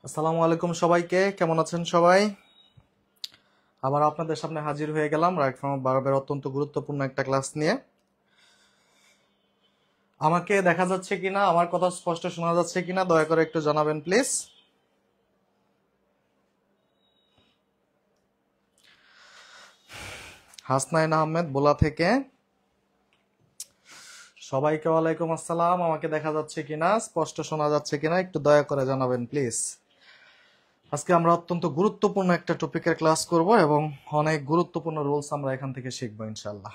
আসসালামু আলাইকুম সবাইকে, কেমন আছেন সবাই? আবার আপনাদের সামনে হাজির হয়ে গেলাম রাইট ফ্রম বারবের অত্যন্ত গুরুত্বপূর্ণ একটা ক্লাস নিয়ে। আমাকে দেখা যাচ্ছে কিনা, আমার কথা স্পষ্ট শোনা যাচ্ছে কিনা দয়া করে একটু জানাবেন প্লিজ। হাসনাইন আহমেদ বোলা থেকে, সবাইকে ওয়ালাইকুম আসসালাম। আমাকে দেখা যাচ্ছে কিনা, স্পষ্ট শোনা যাচ্ছে কিনা একটু দয়া করে জানাবেন প্লিজ। আজকে আমরা অত্যন্ত গুরুত্বপূর্ণ একটা টপিকের ক্লাস করব এবং অনেক গুরুত্বপূর্ণ রুলস আমরা এখান থেকে শিখবো ইনশাল্লাহ।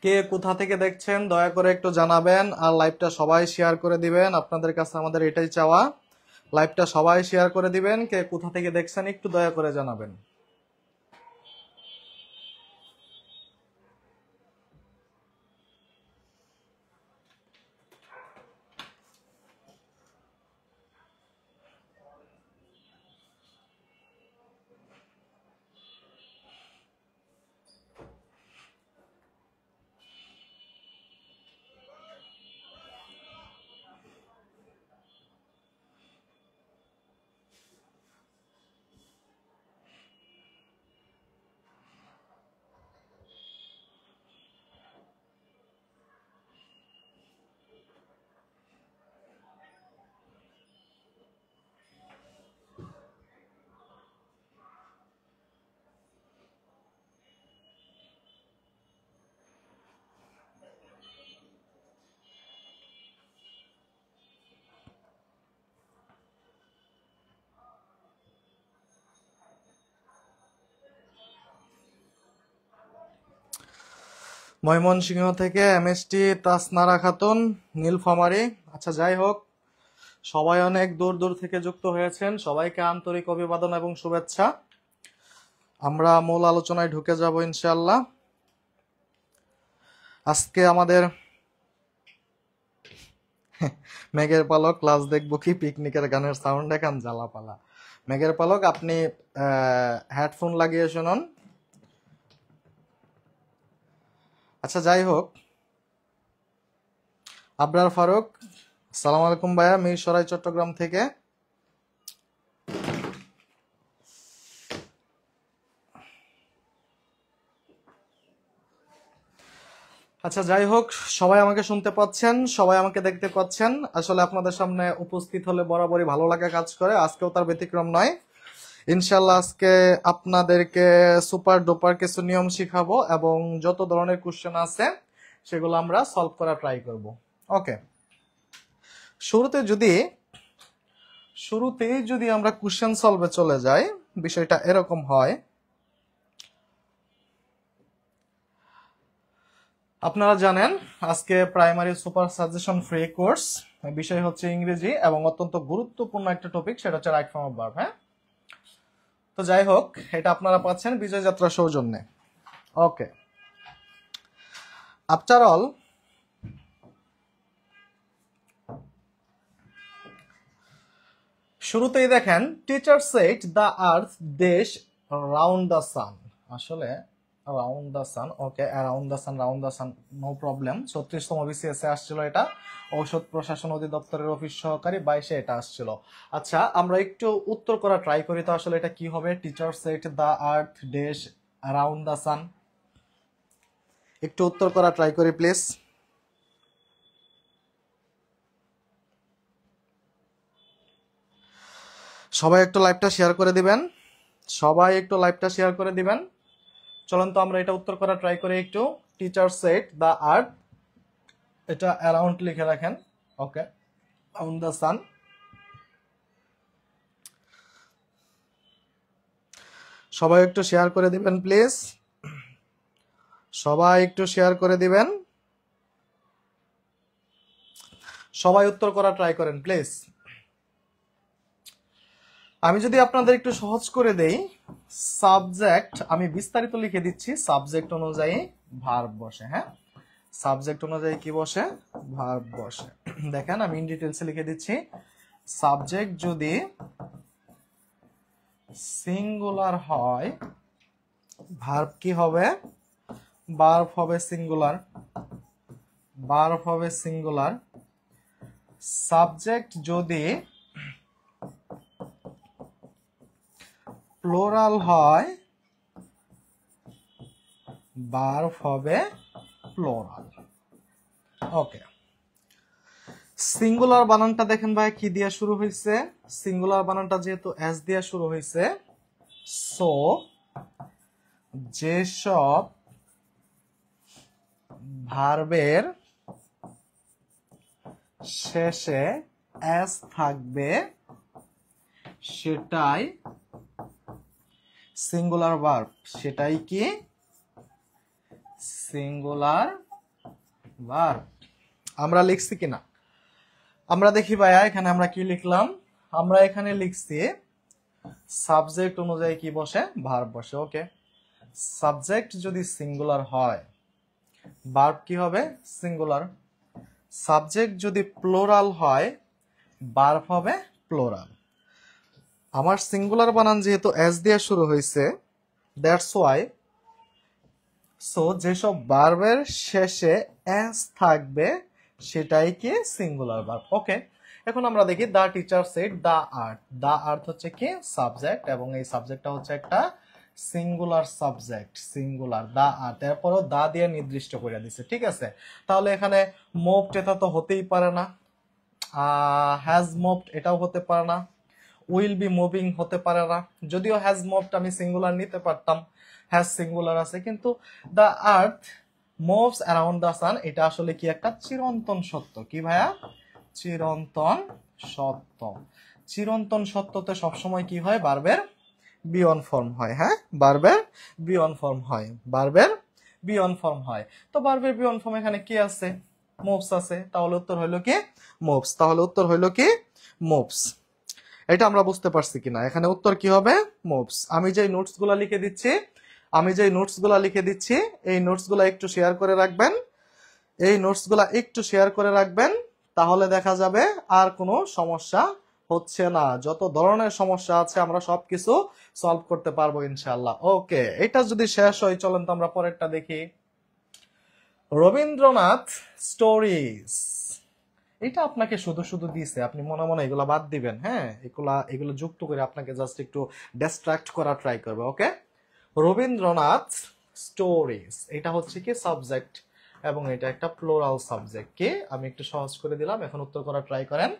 কে কোথা থেকে দেখছেন দয়া করে একটু জানাবেন, আর লাইভটা সবাই শেয়ার করে দিবেন। আপনাদের কাছে আমাদের এটাই চাওয়া, লাইভটা সবাই শেয়ার করে দিবেন। কে কোথা থেকে দেখছেন একটু দয়া করে জানাবেন। ময়মনসিংহ থেকে এমএসটি তাসনারা খাতুন, নীলফামারী। আচ্ছা, যাই হোক, সবাই অনেক দূর দূর থেকে যুক্ত হয়েছেন, সবাইকে আন্তরিক অভিবাদন এবং শুভেচ্ছা। আমরা মূল আলোচনায় ঢুকে যাব ইনশাআল্লাহ। আজকে আমাদের মেঘের পালক ক্লাস দেখবো কি, পিকনিকের গানের সাউন্ড দেখান জ্বালাপালা। মেঘের পালক, আপনি হেডফোন লাগিয়ে শুনুন। আচ্ছা, যাই হোক, আবরার ফারুক, আসসালামু আলাইকুম ভাইয়া, মিরসরাই চট্টগ্রাম থেকে। আচ্ছা, যাই হোক, সবাই আমাকে শুনতে পাচ্ছেন, সবাই আমাকে দেখতে পাচ্ছেন। আসলে আপনাদের সামনে উপস্থিত হলে বরাবরই ভালো লাগা কাজ করে, আজকেও তার ব্যতিক্রম নয়। ইনশাল্লাহ আজকে আপনাদেরকে সুপার ডুপার কিছু নিয়ম শিখাবো এবং যত ধরনের কোশ্চেন আছে সেগুলো আমরা সলভ করা ট্রাই করব। ওকে, শুরুতেই যদি আমরা কোশ্চেন সলভে চলে যাই, বিষয়টা এরকম হয়। আপনারা জানেন আজকে primary super suggestion free course, বিষয় হচ্ছে ইংরেজি এবং অত্যন্ত গুরুত্বপূর্ণ একটা টপিক, সেটা হচ্ছে রাইট ফর্ম অফ ভার্ব। হ্যাঁ, তো যাই হোক, এটা আপনারা পাচ্ছেন বিজয় যাত্রা সৌজন্যে। ওকে, আফটার অল, শুরুতেই দেখেন, টিচার সেড দ্য আর্থ দেশ রাউন্ড দ্য সান। আসলে round the sun, okay, around the sun, round the sun, no problem. 36তম বিসিএস এ আসছিল এটা, ঔষধ প্রশাসন অধিদপ্তরের অফিস সহকারী 22-এ এটা আসছিল। আচ্ছা, আমরা একটু উত্তর করা ট্রাই করি তো, আসলে এটা কি হবে? টিচার সেড দ্য আর্থ দেশ অ্যারাউন্ড দ্য সান, একটু উত্তর করা ট্রাই করি প্লিজ। সবাই একটু লাইভটা শেয়ার করে দিবেন, সবাই একটু লাইভটা শেয়ার করে দিবেন। চলুন তো আমরা এটা উত্তর করা ট্রাই করি একটু। টিচার সেড দ্য আর্থ, এটা অ্যারাউন্ড লিখে রাখেন, ওকে, অন দ্য সান। সবাই একটু শেয়ার করে দিবেন প্লিজ, সবাই একটু শেয়ার করে দিবেন, সবাই উত্তর করা ট্রাই করেন প্লিজ। আমি যদি আপনাদের একটু সহজ করে দেই, সাবজেক্ট আমি বিস্তারিত লিখে দিচ্ছি, সাবজেক্ট অনুযায়ী ভার্ব বসে। হ্যাঁ, সাবজেক্ট অনুযায়ী কি বসে? ভার্ব বসে। দেখেন আমি ইন ডিটেলসে লিখে দিচ্ছি, সাবজেক্ট যদি সিঙ্গুলার হয় ভার্ব কি হবে? ভার্ব হবে সিঙ্গুলার। ভার্ব হবে সিঙ্গুলার। সাবজেক্ট যদি প্লুরাল হয় ভার্ব হবে প্লুরাল। ওকে, সিঙ্গুলার বানানটা দেখেন ভাই কি দিয়ে শুরু হয়েছে? সিঙ্গুলার বানানটা যেহেতু এস দিয়ে শুরু হয়েছে, সো যেসব ভার্বের শেষে এস থাকবে সেটাই সিঙ্গুলার ভার্ব। সেটাই কি? Singular verb. আমরা লিখছি কিনা আমরা দেখি ভাইয়া। এখানে আমরা কি লিখলাম? আমরা এখানে লিখছি সাবজেক্ট অনুযায়ী কি বসে? ভার্ব বসে। ওকে, সাবজেক্ট যদি সিঙ্গুলার হয় ভার্ব কি হবে? সিঙ্গুলার। সাবজেক্ট যদি প্লুরাল হয় ভার্ব হবে প্লুরাল। আমার সিঙ্গুলার বানান যেহেতু এস দিয়ে শুরু হয়েছে, দ্যাটস ওয়াই সো যেসব ভার্বের শেষে এস থাকবে সেটাই কি? Singular verb. ওকে, এখন আমরা দেখি দা টিচার সেড দা আর্থ। দা আর্থ হচ্ছে কি? সাবজেক্ট, এবং এই সাবজেক্টটা হচ্ছে একটা সিঙ্গুলার সাবজেক্ট। সিঙ্গুলার দা আর্থ, এরপরও দা দিয়ে নির্দিষ্ট করে দিছে। ঠিক আছে, তাহলে এখানে মুভড এটা তো হতেই পারে না, হ্যাজ মুভড এটাও হতে পারে না, উইল বি মুভিং হতে পারে না। যদিও হ্যাজ মুভড আমি সিঙ্গুলার নিতে পারতাম, হ্যাজ সিঙ্গুলার আছে, কিন্তু the earth moves around the সান এটা আসলে কি? একটা চিরন্তন সত্য। কি ভাইয়া? চিরন্তন সত্য। চিরন্তন সত্যতে সবসময় কি হয়? ভার্বের বি অন ফর্ম হয়। হ্যাঁ, ভার্বের বি অন ফর্ম হয়। ভার্বের বি অন ফর্ম হয়। তো ভার্বের বি অন ফর্ম এখানে কি আছে? মুভস আছে। তাহলে উত্তর হইল কি? মুভস। তাহলে উত্তর হইল কি? মুভস। এটা আমরা বুঝতে পারছি কিনা? এখানে উত্তর কি হবে? মুভস। আমি যে নোটস গুলা লিখে দিচ্ছি এই নোটস গুলা একটু শেয়ার করে রাখবেন। এই নোটস গুলা একটু শেয়ার করে রাখবেন, তাহলে দেখা যাবে আর কোনো সমস্যা হচ্ছে না। যত ধরনের সমস্যা আছে আমরা সবকিছু সলভ করতে পারবো ইনশাআল্লাহ। ওকে, এটা যদি শেষ হয় চলেন তো আমরা পরেরটা দেখি। রবীন্দ্রনাথ স্টোরিজ। এটা আপনাকে শুধু শুধু দিছে, আপনি মনে মনে এগুলা বাদ দিবেন। হ্যাঁ, এগুলো যুক্ত করে আপনাকে জাস্ট একটু ডিস্ট্রাক্ট করা ট্রাই করবে। ওকে, রবীন্দ্রনাথ স্টোরিজ এটা হচ্ছে কি? সাবজেক্ট, এবং এটা একটা প্লুরাল সাবজেক্ট। কে আমি একটু সহজ করে দিলাম, এখন উত্তর করা ট্রাই করেন।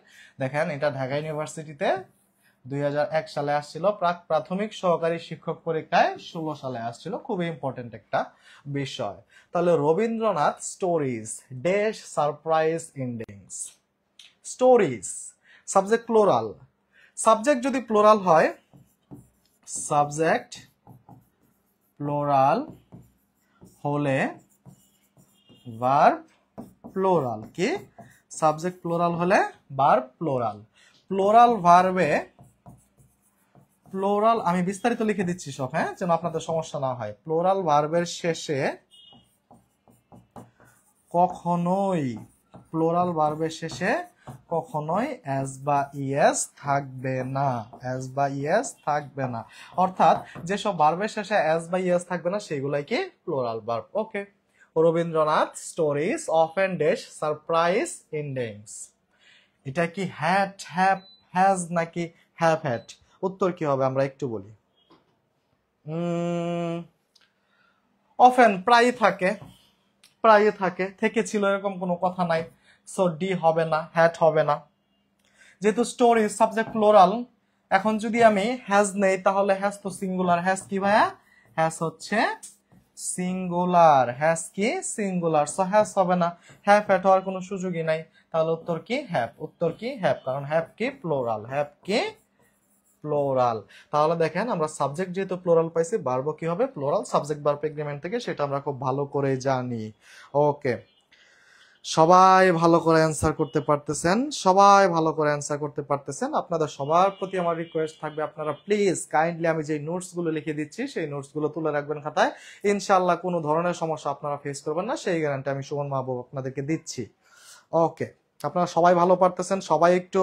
দেখেন, এটা ঢাকা ইউনিভার্সিটিতে 2001 সালে আসছিল, প্রাক প্রাথমিক সহকারী শিক্ষক পরীক্ষায় 16 সালে আসছিল। খুবই ইম্পর্টেন্ট একটা বিষয়। তাহলে Rabindranath stories dash surprise endings. Stories subject plural. Subject যদি প্লুরাল হয়, সাবজেক্ট প্লুরাল হলে ভার্ব প্লুরাল। কি? সাবজেক্ট প্লুরাল হলে ভার্ব প্লুরাল। প্লুরাল ভার্বে প্লুরাল আমি বিস্তারিত লিখে দিচ্ছি সব, হ্যাঁ, যেন আপনাদের সমস্যা না হয়। প্লুরাল ভার্বের শেষে কখনোই প্লুরাল ভার্বের শেষে কখনোই এস বা ইএস থাকবে না। এস বা ইএস থাকবে না, অর্থাৎ যেসব ভার্বের শেষে এস বা ইএস থাকবে না সেগুলাই কি? Plural verb. Okay, Rabindranath stories often dash surprise endings. এটা কি হ্যাড, হ্যাভ, হ্যাজ নাকি হ্যাভ হ্যাড? উত্তর কি হবে আমরা একটু বলি। অফেন প্রায়ই থাকে, প্রায়ই থাকে, থেকে ছিল এরকম কোনো কথা নাই। সো ডি হবে না, হ্যাড হবে না। যেহেতু স্টোরি সাবজেক্ট প্লুরাল, এখন যদি আমি হ্যাজ নেই তাহলে হ্যাজ তো সিঙ্গুলার। হ্যাজ কি ভাইয়া? হ্যাজ হচ্ছে সিঙ্গুলার। হ্যাজ কি? সিঙ্গুলার। সো হ্যাজ হবে না, হ্যাভ হ্যাড হওয়ার কোনো সুযোগই নাই। তাহলে উত্তর কি? হ্যাভ। উত্তর কি? হ্যাভ, কারণ হ্যাভ কি? প্লুরাল। হ্যাভ কি? প্লুরাল। তাহলে দেখেন, আমরা সাবজেক্ট যেহেতু প্লুরাল পাইছি, ভার্ব কি হবে? প্লুরাল। সাবজেক্ট ভার্ব এগ্রিমেন্ট থেকে সেটা আমরা খুব ভালো করে জানি। ওকে, সবাই ভালো করে অ্যান্সার করতে পারতেছেন, সবাই ভালো করে অ্যান্সার করতে পারতেছেন। আপনাদের সবার প্রতি আমার রিকোয়েস্ট থাকবে, আপনারা প্লিজ কাইন্ডলি আমি যে নোটস গুলো লিখে দিচ্ছি সেই নোটস গুলো তুলে রাখবেন খাতায়। ইনশাআল্লাহ কোনো ধরনের সমস্যা আপনারা ফেস করবেন না, সেই গ্যারান্টি আমি সুমন মাহবুব আপনাদেরকে দিচ্ছি। ওকে, আপনারা সবাই ভালো পারতেছেন, সবাই একটু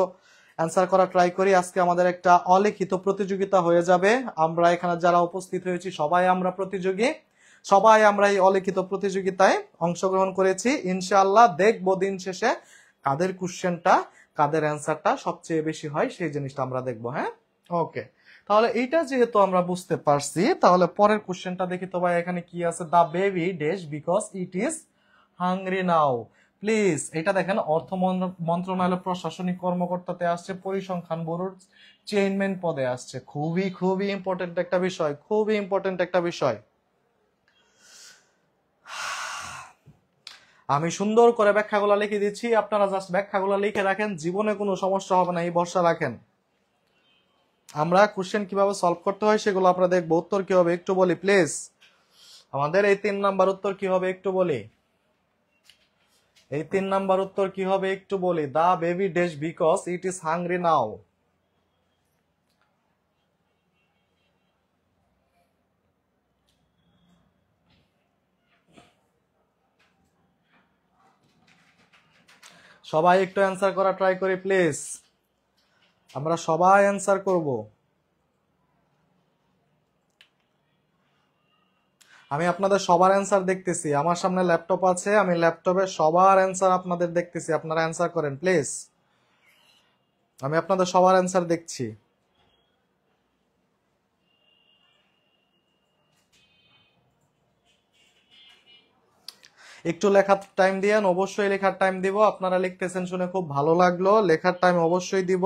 অ্যান্সার করা ট্রাই করি। আজকে আমাদের একটা অলিখিত প্রতিযোগিতা হয়ে যাবে। আমরা এখানে যারা উপস্থিত হয়েছি সবাই আমরা প্রতিযোগী, সবাই আমরা এই অলিখিত প্রতিযোগিতায় অংশগ্রহণ করেছি। ইনশাআল্লাহ দেখবো দিন শেষে কাদের কোশ্চেনটা, কাদের অ্যান্সারটা সবচেয়ে বেশি হয়, সেই জিনিসটা আমরা দেখবো। হ্যাঁ, ওকে। তাহলে এইটা যেহেতু আমরা বুঝতে পারছি, তাহলে পরের কোশ্চেনটা দেখি তো ভাই এখানে কি আছে। The baby dash because it is hungry now. Please এটা দেখেন, অর্থ মন্ত্রণালয় প্রশাসনিক কর্মকর্তাতে আসছে, পরিসংখ্যান ব্যুরোর চেয়ারম্যান পদে আসছে। খুবই খুবই ইম্পর্টেন্ট একটা বিষয়, খুবই ইম্পর্টেন্ট একটা বিষয়। আমি সুন্দর করে ব্যাখ্যাগুলো লিখে দিচ্ছি, আপনারা জাস্ট ব্যাখ্যাগুলো লিখে রাখেন, জীবনে কোনো সমস্যা হবে না, এই ভরসা রাখেন। আমরা কোশ্চেন কিভাবে সলভ করতে হয় সেগুলো আপনারা দেখবো। উত্তর কি হবে একটু বলি প্লিজ, আমাদের এই 3 নাম্বার উত্তর কি হবে একটু বলি, এই 3 নাম্বার উত্তর কি হবে একটু বলি। The baby dash because it is hungry now. সবাই একটু অ্যান্সার করা ট্রাই করি প্লিজ, আমরা সবাই অ্যান্সার করব। আমি আপনাদের সবার অ্যান্সার দেখতেছি, আমার সামনে ল্যাপটপ আছে, আমি ল্যাপটপে সবার অ্যান্সার আপনাদের দেখতেছি। আপনারা অ্যান্সার করেন প্লিজ, আমি আপনাদের সবার অ্যান্সার দেখছি। একটু লেখার টাইম দিয়েন, অবশ্যই লেখার টাইম দিব। আপনারা লিখতেছেন শুনে খুব ভালো লাগলো, লেখার টাইম অবশ্যই দিব,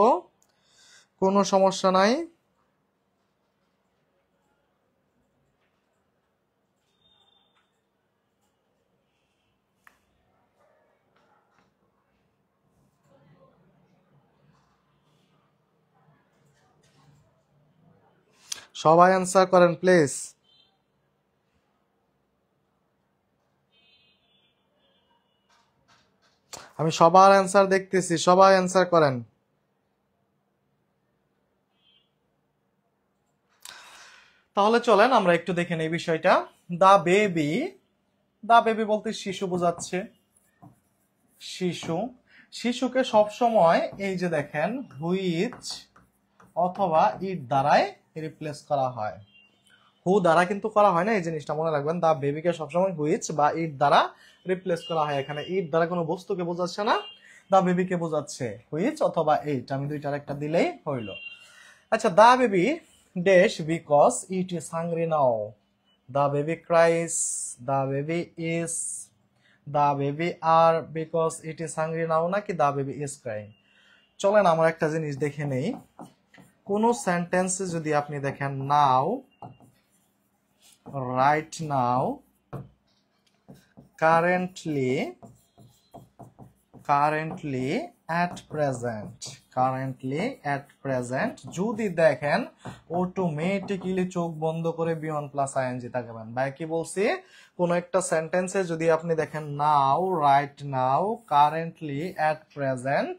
কোনো সমস্যা নাই। সবাই অ্যান্সার করেন প্লিজ। আমি সবার অ্যান্সার দেখতেছি, সবাই অ্যান্সার করেন। তাহলে চলেন আমরা একটু দেখে নেই বিষয়টা। দা বেবি, দা বেবি বলতে শিশু বোঝাচ্ছে, শিশু। শিশুকে সবসময় এই যে দেখেন হুইচ অথবা ইট দ্বারাই রিপ্লেস করা হয়, হু দ্বারা কিন্তু করা হয় না, এই জিনিসটা মনে রাখবেন। দা বেবিকে সবসময় হুইচ বা ইট দ্বারা রিপ্লেস করা হয়। এখানে ইট দ্বারা কোনো বস্তুকে বোঝাচ্ছে না, দা বেবিকে বোঝাচ্ছে, হুইচ অথবা এইট, আমি দুইটার একটা দিলেই হইল। আচ্ছা, the baby dash because it is hungry now. The baby cries, the baby is, the baby are because it is hungry now, নাকি দা বেবি ইজ ক্রাইং। চলেন আমরা একটা জিনিস দেখে নেই। কোন সেন্টেন্সে যদি আপনি দেখেন now, right now, currently, currently, at present, currently, at present, যদি দেখেন অটোমেটিক্যালি চোখ বন্ধ করে বিয়ন্ড প্লাস আইএনজি থাকবেন। ভাই কি বলছি, কোন একটা সেন্টেন্সে যদি আপনি দেখেন now, right now, currently, at present,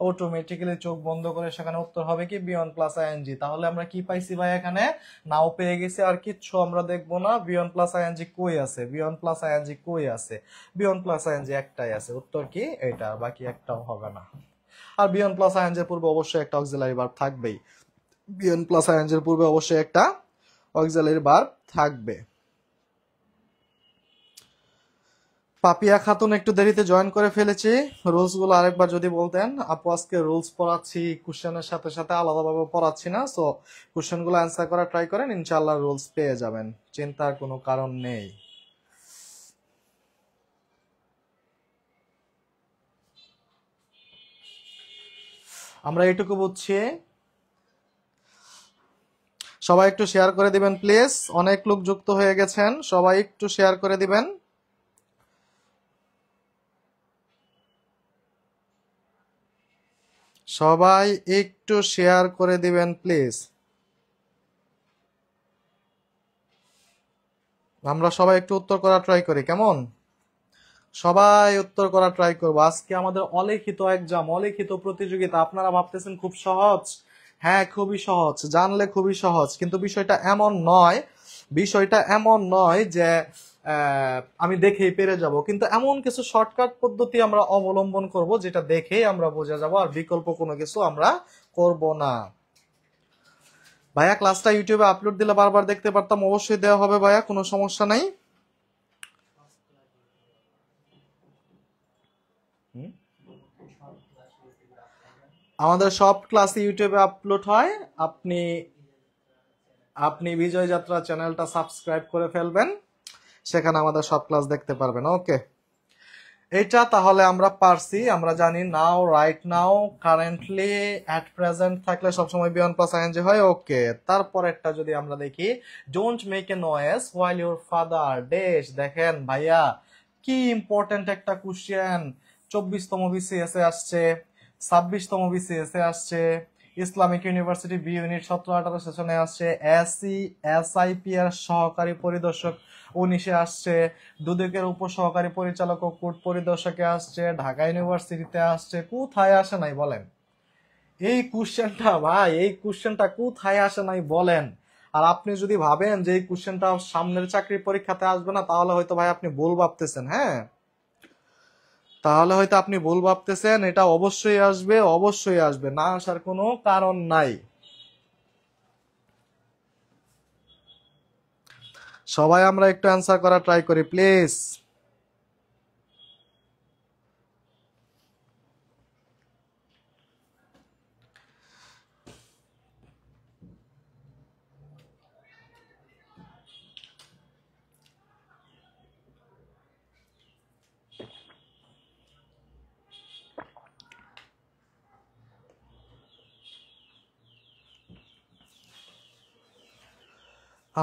automatically চোখ বন্ধ করে সেখানে উত্তর হবে কি বিয়ন্ড প্লাস আইএনজি। তাহলে আমরা কি পাইছি ভাই, এখানে নাও পেয়ে গেছি, আর কিচ্ছু আমরা দেখবো না। বিয়ন্ড প্লাস আইএনজি কই আছে, বিয়ন্ড প্লাস আইএনজি কই আছে, বিয়ন্ড প্লাস আইএনজি একটাই আছে, উত্তর কি এটা, বাকি একটাও হবে না। আর বিয়ন্ড প্লাস আইএনজি এর পূর্বে অবশ্যই একটা অক্সিলারি ভার্ব থাকবেই, বিয়ন্ড প্লাস আইএনজি এর পূর্বে অবশ্যই একটা অক্সিলারি ভার্ব থাকবে। পাপিয়া খাতুন একটু দেরিতে জয়েন করে ফেলেছি, রুলস গুলো আরেকবার যদি বলতেন। আপু আজকে রুলস পড়াচ্ছি, কোশ্চেনের সাথে সাথে আলাদাভাবে পড়াচ্ছি না, সো কোশ্চেন গুলো অ্যান্সার করা ট্রাই করেন, ইনশাআল্লাহ রুলস পেয়ে যাবেন, চিন্তার কোনো কারণ নেই। আমরা এটুকু বুঝছি। সবাই একটু শেয়ার করে দিবেন প্লিজ, অনেক লোক যুক্ত হয়ে গেছেন, সবাই একটু শেয়ার করে দিবেন। সবাই একটু শেয়ার করে দিবেন প্লিজ, আমরা সবাই একটু উত্তর করা ট্রাই করি, কেমন? সবাই উত্তর করা ট্রাই করবো। আজকে আমাদের অলিখিত এক্সাম, অলিখিত প্রতিযোগিতা। আপনারা ভাবতেছেন খুব সহজ, হ্যাঁ খুবই সহজ, জানলে খুবই সহজ, কিন্তু বিষয়টা এমন নয়, বিষয়টা এমন নয় যে আমি দেখেই পেরে যাব, কিন্তু এমন কিছু শর্টকাট পদ্ধতি আমরা অবলম্বন করব যেটা দেখেই আমরা বুঝে যাব, আর বিকল্প কোনো কিছু আমরা করব না। ভাইয়া ক্লাসটা ইউটিউবে আপলোড দিলে বারবার দেখতে পারতাম, অবশ্যই দেওয়া হবে ভাইয়া, কোনো সমস্যা নাই। আমাদের সব ক্লাস ইউটিউবে আপলোড হয়। আপনি আপনি বিজয় যাত্রা চ্যানেলটা সাবস্ক্রাইব করে ফেলবেন, সেখানে আমাদের সব ক্লাস দেখতে পারবেন। ওকে, এটা তাহলে আমরা পারছি, আমরা জানি now, right now, currently, at present থাকলে সবসময় বিয়ন্ড প্লাস আইএনজি হয়। ওকে, তারপর একটা যদি আমরা দেখি, don't make a noise while your father dash. দেখেন ভাইয়া কি ইম্পর্টেন্ট একটা কোশ্চেন, 24তম বিসিএস এ আসছে, 26তম বিসিএস এ আসছে, ইসলামিক ইউনিভার্সিটি বি ইউনিট 17-18 সেশনে আসছে, এসআইপি এর সহকারী পরিদর্শক 19-এ আসছে, দুদকের উপসহকারী পরিচালক ও কোর্ট পরিদর্শকে আসছে, ঢাকা ইউনিভার্সিটিতে আসছে, কোথায় আসে নাই বলেন? এই কোশ্চেনটা ভাই, এই কোশ্চেনটা কোথায় আসে নাই বলেন? আর আপনি যদি ভাবেন যে এই কোশ্চেনটা সামনের চাকরির পরীক্ষাতে আসবে না, তাহলে হয়তো ভাই আপনি ভুল ভাবতেছেন। হ্যাঁ, তাহলে হয়তো আপনি ভুল ভাবতেছেন, এটা অবশ্যই আসবে, অবশ্যই আসবে, না আসার কোনো কারণ নাই। সবাই আমরা একটু অ্যান্সার করা ট্রাই করি প্লিজ।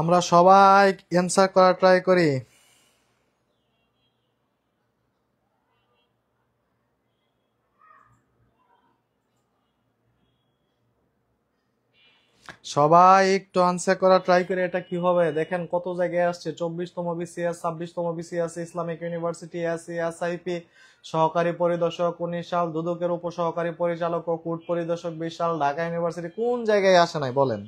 আমরা সবাই অ্যান্সার করা ট্রাই করি। সবাই একটু আনসার করা ট্রাই করে, এটা কি হবে দেখেন, কত জায়গায় আসছে, 24তম বিসিএস, 26তম বিসিএস, ইসলামিক ইউনিভার্সিটি, এসআইপি সহকারী পরিদর্শক 19 সাল, দুদকের উপসহকারী পরিচালক ও কোর্ট পরিদর্শক 20 সাল, ঢাকা ইউনিভার্সিটি, কোন জায়গায় আসে নাই বলেন?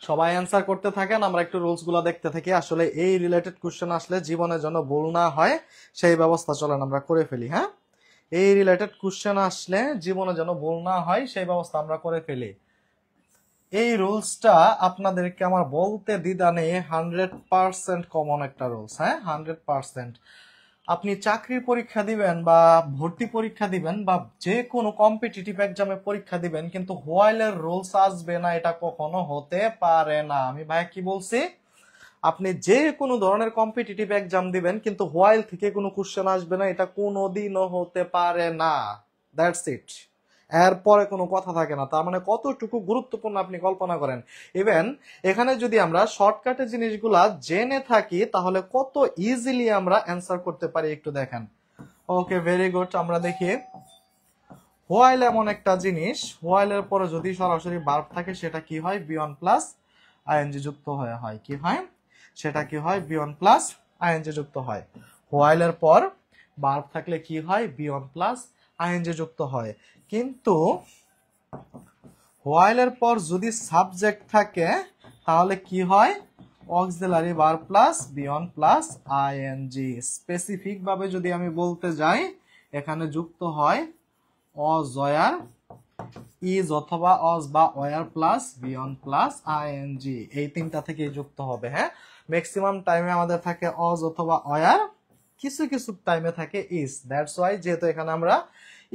সবাই অ্যান্সার করতে থাকেন, আমরা একটু রুলস গুলো দেখতে থাকি। আসলে এই রিলেটেড কোশ্চেন আসলে জীবনের জন্য ভুল না হয় সেই ব্যবস্থা চলেন আমরা করে ফেলি। হ্যাঁ, এই রিলেটেড কোশ্চেন আসলে জীবনে যেন ভুল না হয় সেই ব্যবস্থা আমরা করে ফেলি। এই রুলসটা আপনাদেরকে আমার বলতে দ্বিধা নেই, 100% কমন একটা রুলস। হ্যাঁ, 100%। আপনি চাকরির পরীক্ষা দিবেন বা ভর্তি পরীক্ষা দিবেন বা যে কোনো কম্পিটিটিভ এক্সামে পরীক্ষা দিবেন, কিন্তু হোয়াইলের রুলস আসবে না, এটা কখনো হতে পারে না। আমি ভাই কি বলছি, আপনি যে কোনো ধরনের কম্পিটিটিভ এক্সাম দিবেন কিন্তু হোয়াইল থেকে কোনো কোশ্চেন আসবে না, এটা কোনোদিনও হতে পারে না। দ্যাটস ইট, এরপরে কোনো কথা থাকে না। তার মানে কতটুকু গুরুত্বপূর্ণ আপনি কল্পনা করেন। ইভেন এখানে যদি আমরা শর্টকাটে জিনিসগুলা জেনে থাকি তাহলে কত ইজিলি আমরা অ্যান্সার করতে পারি একটু দেখেন। ওকে, ভেরি গুড। আমরা দেখি, হোয়াইল এমন একটা জিনিস, হোয়াইলের পরে যদি সরাসরি ভার্ব থাকে সেটা কি হয়, বিয়ন প্লাস আইএনজি যুক্ত হয়ে হয়। কি হয় সেটা, কি হয়, বিয়ন প্লাস আইএনজি যুক্ত হয়। হোয়াইলের পর ভার্ব থাকলে কি হয়, বিয়ন প্লাস আইএনজি যুক্ত হয়। কিন্তু হোয়াইলের পর যদি সাবজেক্ট থাকে তাহলে কি হয়, auxiliary verb plus being plus ING. Specific ভাবে যদি আমি বলতে যাই, এখানে যুক্ত হয় অজ, ওয়ার, ইজ অথবা অজ বা were plus being plus ING, এই তিনটা থেকে যুক্ত হবে। হ্যাঁ, ম্যাক্সিমাম টাইমে আমাদের থাকে অজ অথবা ওয়ার, কিছু কিছু টাইমে থাকে ইজ। দ্যাটস ওয়াই যেহেতু এখানে আমরা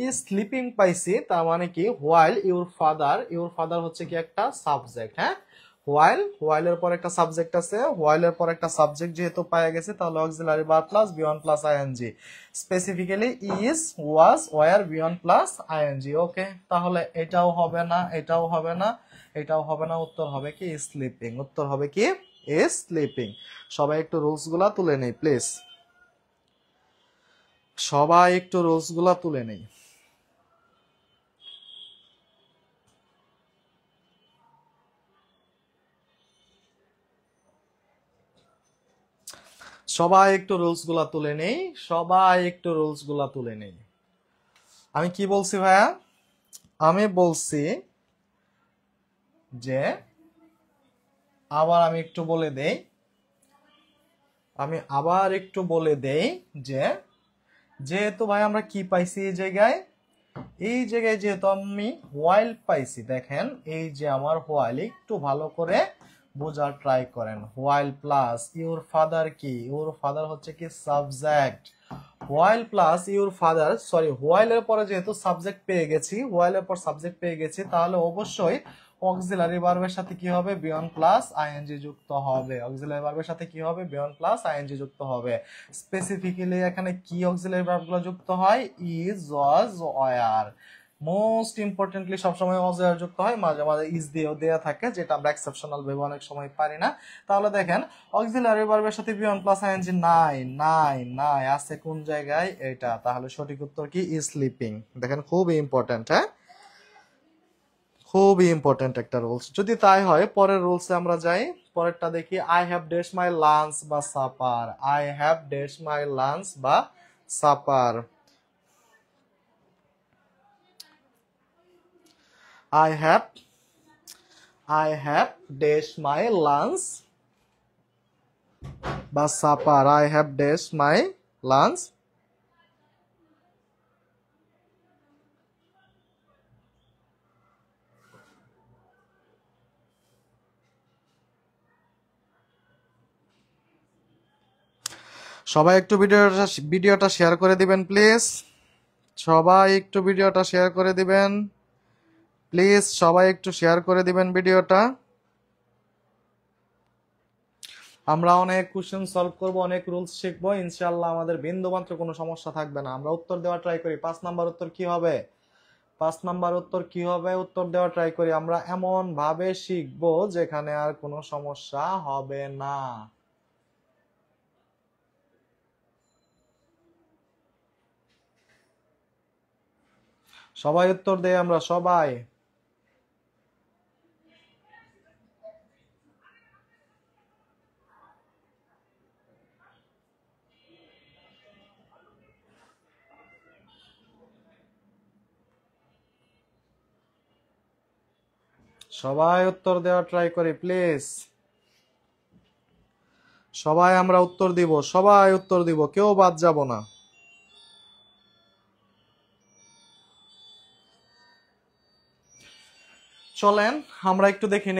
ইজ স্লিপিং পাইছি, তার মানে কি while your father, your father হচ্ছে কি একটা সাবজেক্ট। হ্যাঁ, হোয়াইলের পর একটা সাবজেক্ট আছে, হোয়াইলের পর একটা সাবজেক্ট যেহেতু পাওয়া গেছে তাহলে auxiliary verb plus being plus ING, specifically is, was, were, being plus ING. Okay, তাহলে এটাও হবে না, এটাও হবে না, এটাও হবে না, উত্তর হবে কি স্লিপিং, উত্তর হবে কি স্লিপিং। সবাই একটু রুলস গুলা তুলে নেই প্লিজ, সবাই একটু রুলস গুলা তুলে নেই। সবাই একটু রুলস গুলা তুলে নেই, সবাই একটু রুলস গুলা তুলে নেই। আমি কি বলছি ভাইয়া? আমি বলছি যে আবার আমি একটু বলে দেই, যে যেহেতু ভাই আমরা কি পাইছি এই জায়গায় যেহেতু আমি হোয়াইল পাইছি, দেখেন এই যে আমার হোয়াইল, একটু ভালো করে বোঝার ট্রাই করেন। হোয়াইল প্লাস ইউর ফাদার, কি ইউর ফাদার হচ্ছে কি subject, while plus your father, sorry হোয়াইলের পরে যেহেতু সাবজেক্ট পেয়ে গেছি, হোয়াইলের পর সাবজেক্ট পেয়ে গেছি, তাহলে অবশ্যই অক্সিলারি ভার্বের সাথে কি হবে, বিয়ন প্লাস আইএনজি যুক্ত হবে। অক্সিলারি ভার্বের সাথে কি হবে, বিয়ন প্লাস আইএনজি যুক্ত হবে। স্পেসিফিক্যালি এখানে কি অক্সিলারি ভার্বগুলো যুক্ত হয়, is, was, were. Most importantly সবসময় ওয়াজ ওয়ার যুক্ত হয়, মাঝে মাঝে ইজ দিয়েও দেয়া থাকে, যেটা আমরা এক্সেপশনাল ভেবে অনেক সময় পারি না। তাহলে দেখেন অক্সিলারি ভার্বের সাথে বিয়ন প্লাস আইএনজি নাই, নাই আছে কোন জায়গায়, এটা। তাহলে সঠিক উত্তর কি, স্লিপিং। দেখেন খুবই ইম্পর্টেন্ট, হ্যাঁ খুবই ইম্পর্টেন্ট একটা রুলস। যদি তাই হয় পরের রুলসে আমরা যাই, পরেরটা দেখি। I have dash my lunch বা supper, I have dash my lunch বা supper. I have dash my lunch বা supper, I have dash my lunch। সবাই একটু ভিডিওটা শেয়ার করে দিবেন প্লিজ, সবাই একটু ভিডিওটা শেয়ার করে দিবেন প্লিজ, সবাই একটু শেয়ার করে দিবেন ভিডিওটা। আমরা অনেক কোশ্চেন সলভ করব, অনেক রুলস শিখবো ইনশাআল্লাহ, আমাদের বিন্দুমাত্র কোনো সমস্যা থাকবে না। আমরা উত্তর দেওয়া ট্রাই করি। 5 নাম্বার উত্তর কি হবে, 5 নাম্বার উত্তর কি হবে, উত্তর দেওয়া ট্রাই করি। আমরা এমন ভাবে শিখবো যেখানে আর কোনো সমস্যা হবে না। সবাই উত্তর দেই আমরা, সবাই। সবাই উত্তর দেওয়া ট্রাই করি প্লিজ, সবাই আমরা উত্তর দিব, সবাই উত্তর দিব, কেউ বাদ যাব না। চলেন আমরা একটু দেখে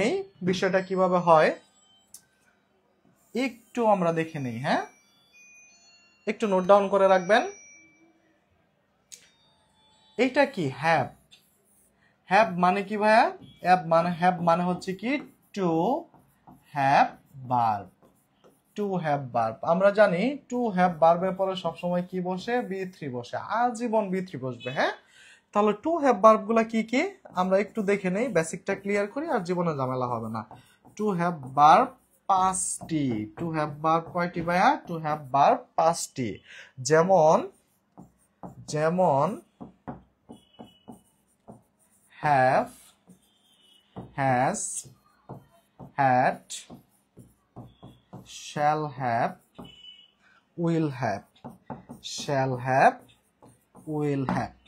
নেই, বিষয়টা কিভাবে হয়, একটু আমরা দেখে নেই। হ্যাঁ একটু নোট ডাউন করে রাখবেন। এইটা কি, হ্যাভ, হ্যাভ মানে কি ভাইয়া, হ্যাভ মানে হচ্ছে কি to have verb, to have verb. আমরা জানি টু হ্যাভ ভার্বের পরে সবসময় কি বসে, বি3 বসে, আজীবন বি3 বসবে। হ্যাঁ তাহলে টু হ্যাভ ভার্ব গুলা কি কি আমরা একটু দেখে নেই, বেসিকটা ক্লিয়ার করি, আর জীবনে ঝামেলা হবে না। টু হ্যাভ ভার্ব 5টি, টু হ্যাভ ভার্ব কয়টি ভাইয়া, টু হ্যাভ ভার্ব 5টি। যেমন have, has, had, shall have, will have, shall have, will have।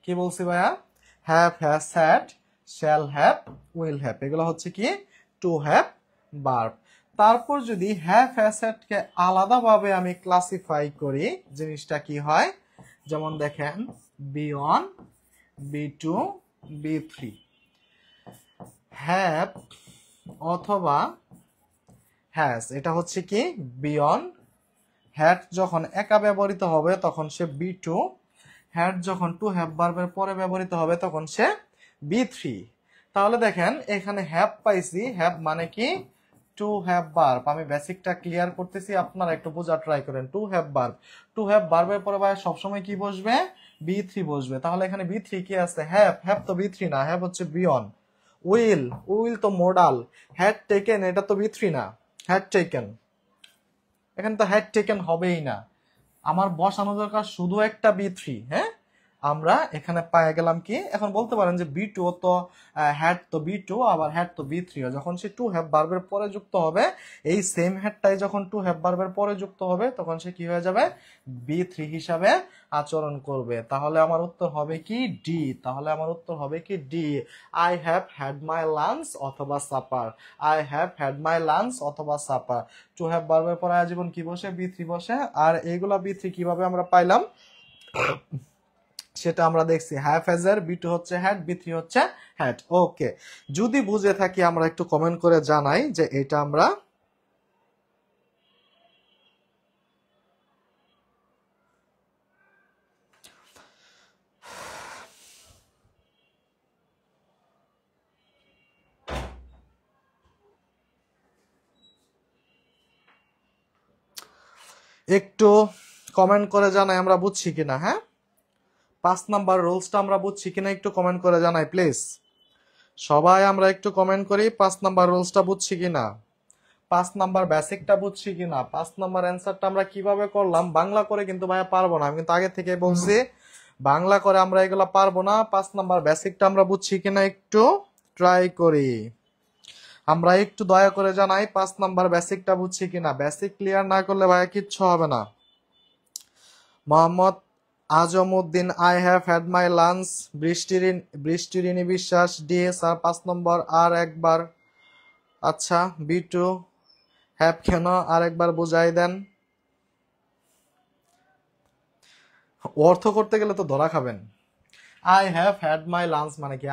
কি বলছি ভাইয়া, have, has, had, shall have, will have, এগুলো হচ্ছে কি টু হ্যাভ ভার্ব। তারপর যদি হ্যাভ, হ্যাজ, হ্যাড কে আলাদাভাবে আমি ক্লাসিফাই করি, জিনিসটা কি হয়, যেমন দেখেন বি1, বি2, বি3। হ্যাভ অথবা হ্যাজ এটা হচ্ছে কি বিয়ন, হ্যাড যখন একা ব্যবহৃত হবে তখন সে বি2, হ্যাড যখন টু হ্যাভ ভার্বের পরে ব্যবহৃত হবে তখন সে বি3। তাহলে দেখেন এখানে হ্যাভ পাইছি, হ্যাভ মানে কি টু হ্যাভ ভার্ব। আমি বেসিকটা ক্লিয়ার করতেছি, আপনারা একটু বোঝার ট্রাই করেন। To have verb, two have ভার্বের পরে ভাই সবসময় কি বসবে, বি3 বসবে। তাহলে এখানে বি3 কি আছে, হ্যাভ, হ্যাভ তো বি3 না, হ্যাভ হচ্ছে বিয়ন। উইল, উইল তো মোডাল। হ্যাড টেকেন এটা তো বি3 না, হ্যাড টেকেন, এখানে তো হ্যাড টেকেন হবেই না। আমার বসানো দরকার শুধু একটা বি3। হ্যাঁ আমরা এখানে পায়ে গেলাম কি, এখন বলতে পারেন যে বি টু তো হ্যাড তো বি টু, আবার হ্যাড তো বি থ্রি। যখন সে টু হ্যাভ ভার্বের পরে যুক্ত হবে, এই সেম হ্যাডটাই যখন টু হ্যাভ ভার্বের পরে যুক্ত হবে, তখন সে কি হয়ে যাবে, বি থ্রি হিসাবে আচরণ করবে। তাহলে আমার উত্তর হবে কি ডি। তাহলে আমার উত্তর হবে কি D, I have had my lunch অথবা supper. I have had my lunch অথবা সাপার। টু হ্যাভ ভার্বের পরে আজীবন কি বসে, বি থ্রি বসে। আর এইগুলা বি থ্রি কিভাবে আমরা পাইলাম সেটা আমরা দেখছি, হ্যাভ হ্যাজের বি টু হচ্ছে হ্যাড, বি থ্রি হচ্ছে হ্যাড। ওকে, যদি বুঝে থাকি আমরা একটু কমেন্ট করে জানাই যে এটা আমরা একটু কমেন্ট করে জানাই আমরা বুঝছি কিনা। হ্যাঁ, 5 নাম্বার রুলসটা আমরা বুঝছি কিনা একটু কমেন্ট করে জানাই প্লিজ। সবাই আমরা একটু কমেন্ট করি 5 নাম্বার রুলসটা বুঝছি কিনা, 5 নাম্বার বেসিকটা বুঝছি কিনা। 5 নাম্বার অ্যান্সারটা আমরা কিভাবে করলাম, বাংলা করে কিন্তু ভাইয়া পারবো না, আমি কিন্তু আগে থেকে বলছি বাংলা করে আমরা এগুলা পারবো না। 5 নাম্বার বেসিকটা আমরা বুঝছি কিনা একটু ট্রাই করি। আমরা একটু দয়া করে জানাই 5 নাম্বার বেসিকটা বুঝছি কিনা। বেসিক ক্লিয়ার না করলে ভাইয়া কিচ্ছু হবে না। Mohammad Azamuddin, I have had my lunch. Brishtirini Biswas, D sir 5 নম্বর আর একবার। আচ্ছা, বি টু হ্যাভ কেন আর একবার বুঝাই দেন। অর্থ করতে গেলে তো ধরা খাবেন। I have had my lunch মানে কি,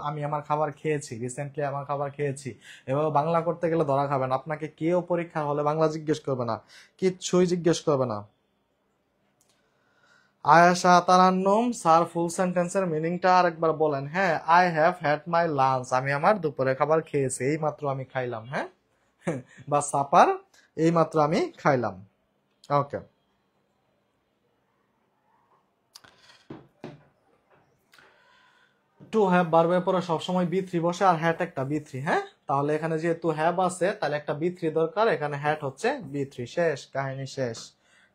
আমি আমার খাবার খেয়েছি, রিসেন্টলি আমার খাবার খেয়েছি। এভাবে বাংলা করতে গেলে ধরা খাবেন। আপনাকে কেউ পরীক্ষা হলে বাংলা জিজ্ঞেস করবে না, কিচ্ছুই জিজ্ঞেস করবে না। আয়েশা তারান্নুম, স্যার ফুল সেন্টেন্সের মিনিংটা আরেকবার বলেন। হ্যাঁ, I have had my lunch, আমি আমার দুপুরে খাবার খেয়েছি, এই মাত্র আমি খাইলাম। হ্যাঁ, বা সাপার, এই মাত্র আমি খাইলাম। ওকে, টু হ্যাভ ভার্বের পরে সবসময় বি থ্রি বসে, আর হ্যাট একটা বি থ্রি। হ্যাঁ, তাহলে এখানে যেহেতু হ্যাভ আছে তাহলে একটা বি থ্রি দরকার, এখানে হ্যাট হচ্ছে বি থ্রি। শেষ, কাহিনী শেষ।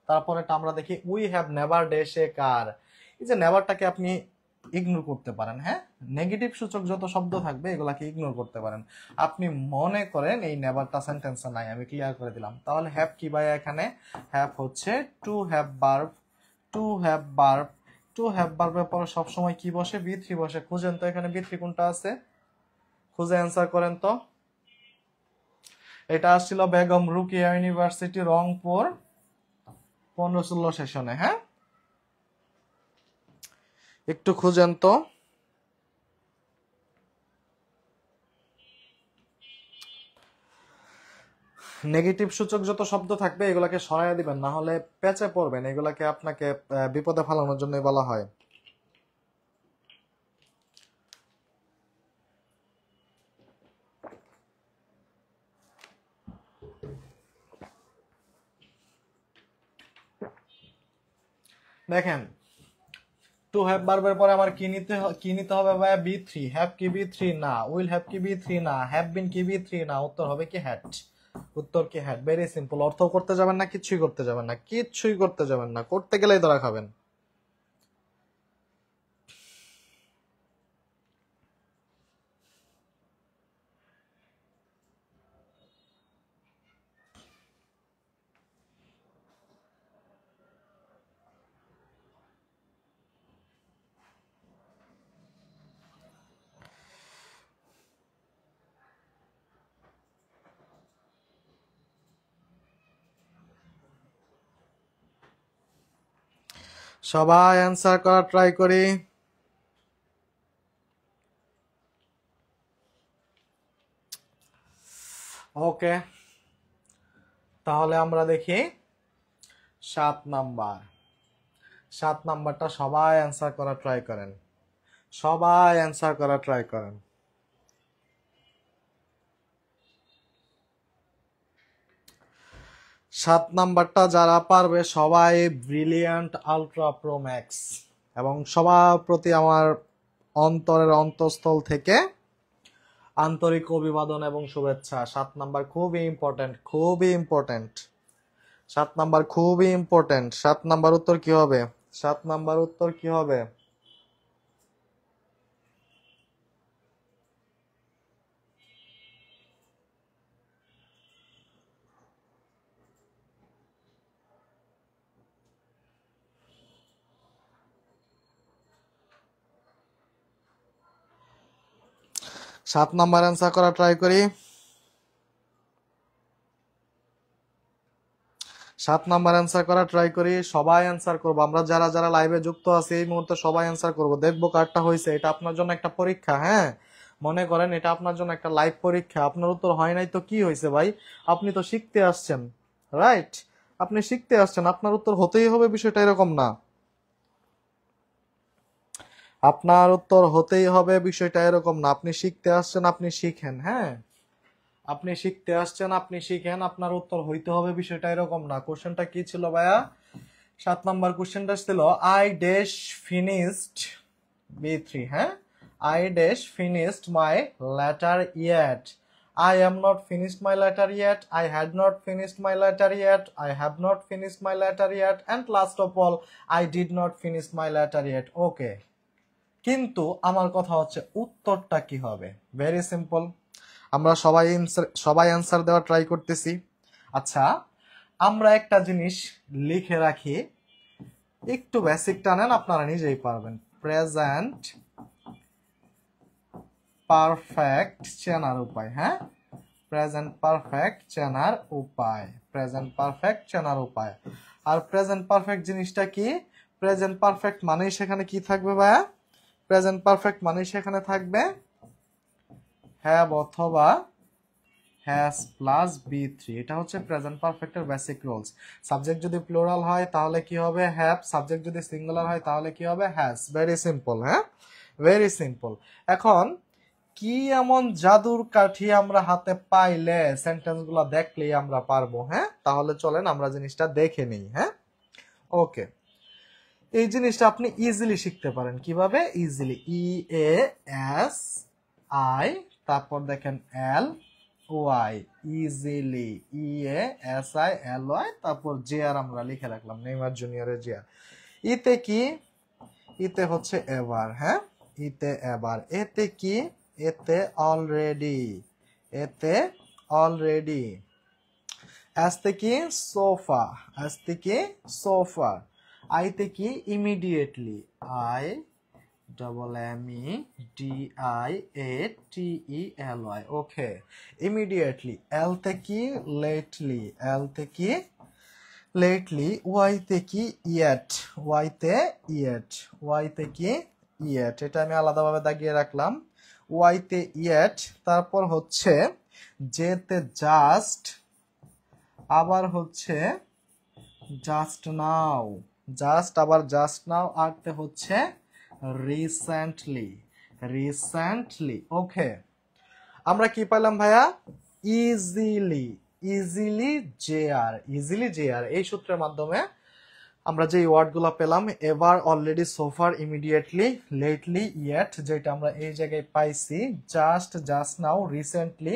তারপরে আমরা দেখি উই হ্যাভ নেভার ডে সে কার। এই যে নেভারটাকে আপনি ইগনোর করতে পারেন। হ্যাঁ, নেগেটিভ সূচক যত শব্দ থাকবে এগুলাকে ইগনোর করতে পারেন। আপনি মনে করেন এই নেভারটা সেন্টেন্সে নাই, আমি ক্লিয়ার করে দিলাম। তাহলে হ্যাভ কি ভাই, এখানে হ্যাভ হচ্ছে to have verb. To have verb, two have ভার্বের পরে সবসময় কি বসে, বি থ্রি বসে। খুঁজেন তো এখানে বি থ্রি কোনটা আছে, খুঁজে অ্যান্সার করেন তো। এটা আসছিল বেগম রুকিয়া ইউনিভার্সিটি, রংপুর, 15-16 সেশনে। হ্যাঁ, একটু খুঁজেন তো। নেগেটিভ সূচক যত শব্দ থাকবে এগুলাকে সরাইয়া দিবেন, না হলে পেঁচে পড়বেন। এগুলাকে আপনাকে বিপদে ফেলানোর জন্যই বলা হয়। দেখেন, টু হ্যাভ ভার্বের পরে আমার কি নিতে হবে ভাইয়া, বি থ্রি। হ্যাভ কি বি থ্রি না, উইল হ্যাভ কি বি থ্রি না, হ্যাভ বিন কি বি থ্রি না, উত্তর হবে কি হ্যাড। উত্তর কি হ্যাড। Very simple. অর্থ করতে যাবেন না, কিচ্ছুই করতে যাবেন না, কিচ্ছুই করতে যাবেন না, করতে গেলেই ধরা খাবেন। সবাই অ্যান্সার করার ট্রাই করি। ওকে, তাহলে আমরা দেখি 7 নাম্বার। 7 নাম্বারটা সবাই অ্যান্সার করার ট্রাই করেন, সবাই অ্যান্সার করার ট্রাই করেন। 7 নাম্বারটা যারা পারবে সবাই ব্রিলিয়ান্ট আলট্রা প্রো ম্যাক্স। এবং সবার প্রতি আমার অন্তরের অন্তঃস্থল থেকে আন্তরিক অভিবাদন এবং শুভেচ্ছা। 7 নাম্বার খুবই ইম্পর্টেন্ট, খুবই ইম্পর্টেন্ট। 7 নাম্বার খুবই ইম্পর্টেন্ট। 7 নাম্বার উত্তর কি হবে, 7 নাম্বার উত্তর কি হবে? 7 নাম্বার অ্যান্সার করা ট্রাই করি। 7 নাম্বার অ্যান্সার করা ট্রাই করি। সবাই অ্যান্সার করবো, আমরা যারা যারা লাইভে যুক্ত আছি এই মুহূর্তে সবাই অ্যান্সার করবো, দেখবো কারটা হয়েছে। এটা আপনার জন্য একটা পরীক্ষা, হ্যাঁ মনে করেন এটা আপনার জন্য একটা লাইভ পরীক্ষা। আপনার উত্তর হয় নাই তো কি হয়েছে ভাই, আপনি তো শিখতে আসছেন, রাইট? আপনি শিখতে আসছেন, আপনার উত্তর হতেই হবে, বিষয়টা এরকম না। আপনার উত্তর হতেই হবে, বিষয়টা এরকম না। আপনি শিখতে আসছেন, আপনি শিখেন, হ্যাঁ আপনি শিখতে আসছেন, আপনি শিখেন, আপনার উত্তর হইতে হবে, বিষয়টা এরকম না। কোশ্চেনটা কি ছিল ভাইয়া? 7 নাম্বার কোশ্চেনটা ছিল আই ড্যাশ ফিনিশড B3, হ্যাঁ I dash finished my letter yet. I am not finished my letter yet. I had not finished my letter yet. I have not finished my letter yet. And last of all, I did not finish my letter yet. Okay. কিন্তু আমার কথা হচ্ছে উত্তরটা কি হবে? Very simple. আমরা সবাই answer দেওয়া ট্রাই করতেছি। আচ্ছা, আমরা একটা জিনিস লিখে রাখি, একটু বেসিকটা নেন, আপনারা নিজেই পারবেন। প্রেজেন্ট পারফেক্ট চেনার উপায়, হ্যাঁ প্রেজেন্ট পারফেক্ট চেনার উপায়, প্রেজেন্ট পারফেক্ট চেনার উপায়। আর প্রেজেন্ট পারফেক্ট জিনিসটা কি? প্রেজেন্ট পারফেক্ট মানেই সেখানে কি থাকবে ভাইয়া? প্রেজেন্ট পারফেক্ট মানেই সেখানে থাকবে হ্যাভ অথবা হ্যাজ প্লাস B3। এটা হচ্ছে প্রেজেন্ট পারফেক্টের বেসিক রুলস। সাবজেক্ট যদি প্লুরাল হয় তাহলে কি হবে? হ্যাভ। সাবজেক্ট যদি সিঙ্গুলার হয় তাহলে কি হবে? হ্যাজ। ভেরি সিম্পল, হ্যাঁ ভেরি সিম্পল। এখন কি এমন জাদুর কাঠি আমরা হাতে পাইলে সেন্টেন্স গুলা দেখলেই আমরা পারবো? হ্যাঁ তাহলে চলেন আমরা জিনিসটা দেখে নিই। হ্যাঁ ওকে, এই জিনিসটা আপনি ইজিলি শিখতে পারেন। কিভাবে? ইজিলি, EASI, তারপর দেখেন LY, ইজিলি, EASILY, তারপর JR আমরা লিখে রাখলাম, নেইমার জুনিয়রের JR। ইতে কি? ইতে হচ্ছে এভার, হ্যাঁ ইতে এভার। এতে কি? এতে অলরেডি, এতে অলরেডি। আসতে কি? সোফা, আসতে কি? সোফা। আইতে কি? ইমিডিয়েটলি, IMMEDIATELY, ওকে ইমিডিয়েটলি। এলতে কি? লেটলি, এলতে কি? লেটলি। ওয়াইতে কি? ইয়েট, ওয়াইতে ইয়েট, ওয়াইতে কি? ইয়েট। এটা আমি আলাদাভাবে দাগিয়ে রাখলাম, ওয়াইতে ইয়েট। তারপর হচ্ছে যেতে জাস্ট, আবার হচ্ছে জাস্ট নাও, জাস্ট আবার জাস্ট নাও। আরতে হচ্ছে রিসেন্টলি, রিসেন্টলি। ওকে, আমরা কি পাইলাম ভাইয়া? Easily, easily JR, easily JR। এই সূত্রের মাধ্যমে আমরা যে ওয়ার্ডগুলো পেলাম, এভার, অলরেডি, সোফার, ইমিডিয়েটলি, লেটলি, ইয়েট, যেটা আমরা এই জায়গায় পাইছি, জাস্ট, জাস্ট নাও, রিসেন্টলি,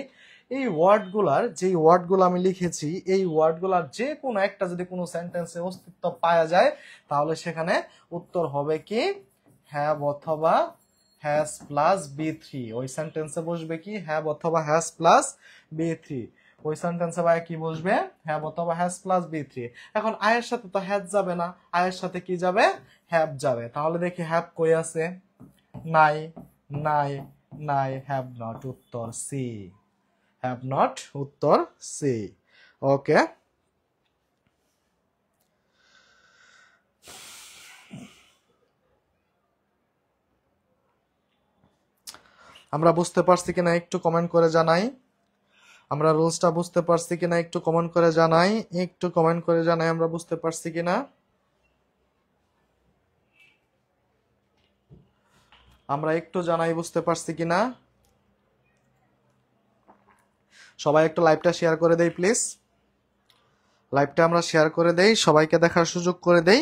এই ওয়ার্ডগুলার যে ওয়ার্ডগুলো আমি লিখেছি, এই ওয়ার্ডগুলার যে কোনো একটা যদি কোনো সেন্টেন্সে অস্তিত্ব পাওয়া যায় তাহলে সেখানে উত্তর হবে কি? হ্যাভ অথবা হ্যাজ প্লাস B3। ওই সেন্টেন্সে বসবে কি? হ্যাভ অথবা হ্যাজ প্লাস B3। ওই সেন্টেন্সে ভাই কি বসবে? হ্যাভ অথবা হ্যাজ প্লাস B3। এখন আয়ের সাথে তো হ্যাজ যাবে না, আয়ের সাথে কি যাবে? হ্যাভ যাবে। তাহলে দেখি হ্যাভ কই আছে? নাই, নাই, নাই। হ্যাভ নট, উত্তর সি, হ্যাভ নট, উত্তর সি। ওকে, আমরা বুঝতে পারছি কিনা একটু কমেন্ট করে জানাই। আমরা রুলসটা বুঝতে পারছি কিনা একটু কমেন্ট করে জানাই, একটু কমেন্ট করে জানাই আমরা বুঝতে পারছি কিনা। আমরা একটু জানাই বুঝতে পারছি কিনা। সবাই একটু লাইভটা শেয়ার করে দেই প্লিজ, লাইভটা আমরা শেয়ার করে দেই, সবাইকে দেখার সুযোগ করে দেই।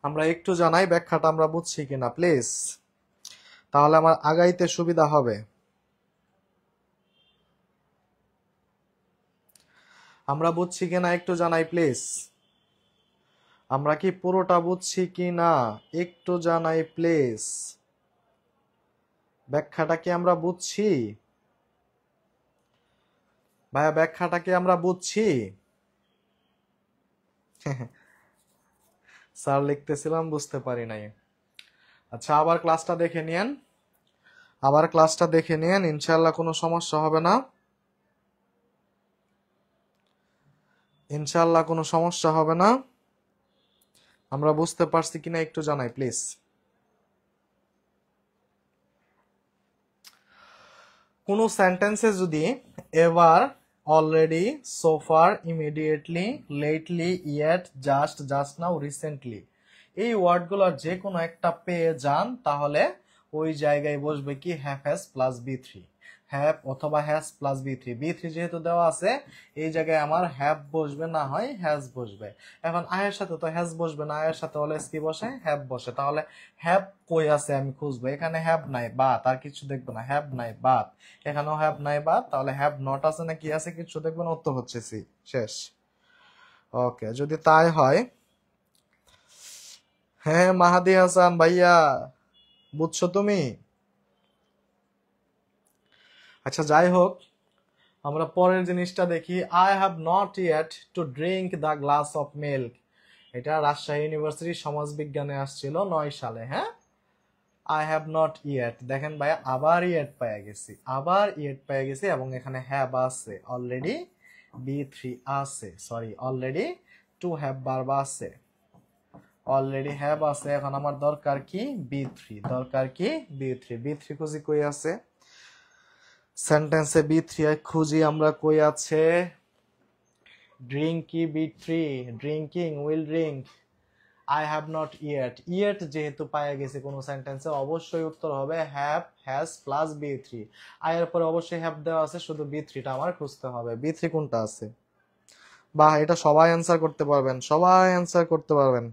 আমরা একটু জানাই ব্যাখ্যাটা আমরা বুঝছি কিনা প্লিজ, তাহলে আমার আগাইতে সুবিধা হবে। আমরা বুঝছি কিনা একটু জানাই প্লিজ। আমরা কি পুরোটা বুঝছি কিনা একটু জানাই প্লিজ। ব্যাখ্যাটা কি আমরা বুঝছি ভাইয়া? ব্যাখ্যাটা কি আমরা বুঝছি? স্যার লিখতেছিলাম, বুঝতে পারি নাই। আচ্ছা, আবার ক্লাসটা দেখে নিয়েন, আবার ক্লাসটা দেখে নিন, ইনশাআল্লাহ কোনো সমস্যা হবে না, ইনশাআল্লাহ কোনো সমস্যা হবে না। আমরা বুঝতে পারছি কিনা একটু জানাই প্লিজ। কোনো সেন্টেন্সে যদি ever, already, so far, immediately, lately, yet, just, just now, recently এই ওয়ার্ডগুলোর যে কোনো একটা পেয়ে যান, তাহলে ওই জায়গায় বসবে কি have has plus B three, have অথবা has plus B three. B three যেহেতু দেওয়া আছে, এই জায়গায় আমার হ্যাভ বসবে, না হয় হ্যাজ বসবে। এখন আয়ের সাথে তো হ্যাজ বসবে না, আয়ের সাথে অলওয়েজ কি বসে, হ্যাভ বসে। তাহলে হ্যাভ কই আছে আমি খুঁজবো, এখানে হ্যাভ নাই, বাট আর কিছু দেখবো না, হ্যাভ নাই বাট, এখানেও হ্যাভ নাই বাট, তাহলে হ্যাভ নট আছে না কি আছে কিছু দেখবো না, উত্তর হচ্ছে সি, শেষ। ওকে, যদি তাই হয়, হ্যাঁ মাহাদি হাসান ভাইয়া, বুঝছো তুমি? আচ্ছা যাই হোক, আমরা পরের জিনিসটা দেখি। I have not yet to drink the glass of milk. এটা রাজশাহী ইউনিভার্সিটি সমাজ বিজ্ঞানে আসছিল 9 সালে। হ্যাঁ, আই হ্যাভ নট ইয়েট, দেখেন ভাই আবার ইয়েট পেয়ে গেছি, আবার ইয়েট পেয়ে গেছি, এবং এখানে হ্যাভ আছে, অলরেডি বি থ্রি আছে, sorry already to have verb আছে, অলরেডি হ্যাভ আছে। এখন আমার দরকার কি বি থ্রি, দরকার কি বি থ্রি। বি থ্রি খুঁজি কই আছে, সেন্টেন্সে বি থ্রি খুঁজি আমরা, কই আছে, drinking B three, drinking, will drink, I have not yet. Yet যেহেতু পাওয়া গেছে কোনো সেন্টেন্সে, অবশ্যই উত্তর হবে have has plus B three. আয়ের পরে অবশ্যই হ্যাভ দেওয়া আছে, শুধু বি থ্রিটা আমার খুঁজতে হবে। বি থ্রি কোনটা আছে? বাহ, এটা সবাই অ্যান্সার করতে পারবেন, সবাই অ্যান্সার করতে পারবেন,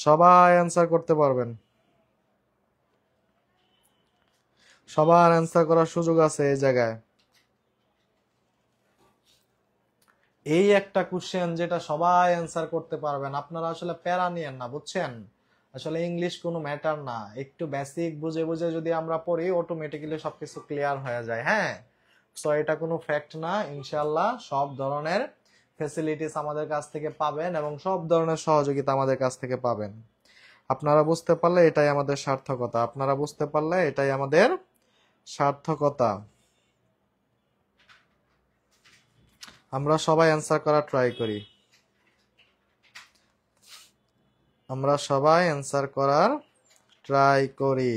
সবাই অ্যান্সার করতে পারবেন, সবার অ্যান্সার করার সুযোগ আছে এই জায়গায়। এই একটা কোশ্চেন যেটা সবাই অ্যান্সার করতে পারবেন, আপনারা আসলে প্যারা নিয়েন না, বুঝছেন? আসলে ইংলিশ কোনো ম্যাটার না, একটু বেসিক বুঝে বুঝে যদি আমরা পড়ি, অটোমেটিক্যালি সবকিছু ক্লিয়ার হয়ে যায়। হ্যাঁ, সো এটা কোনো ফ্যাক্ট না, ইনশাআল্লাহ সব ধরনের ফ্যাসিলিটিস আমাদের কাছ থেকে পাবেন, এবং সব ধরনের সহযোগিতা আমাদের কাছ থেকে পাবেন। আপনারা বুঝতে পারলে এটাই আমাদের সার্থকতা, আপনারা বুঝতে পারলে এটাই আমাদের সার্থকতা। আমরা সবাই অ্যান্সার করার ট্রাই করি, আমরা সবাই অ্যান্সার করার ট্রাই করি।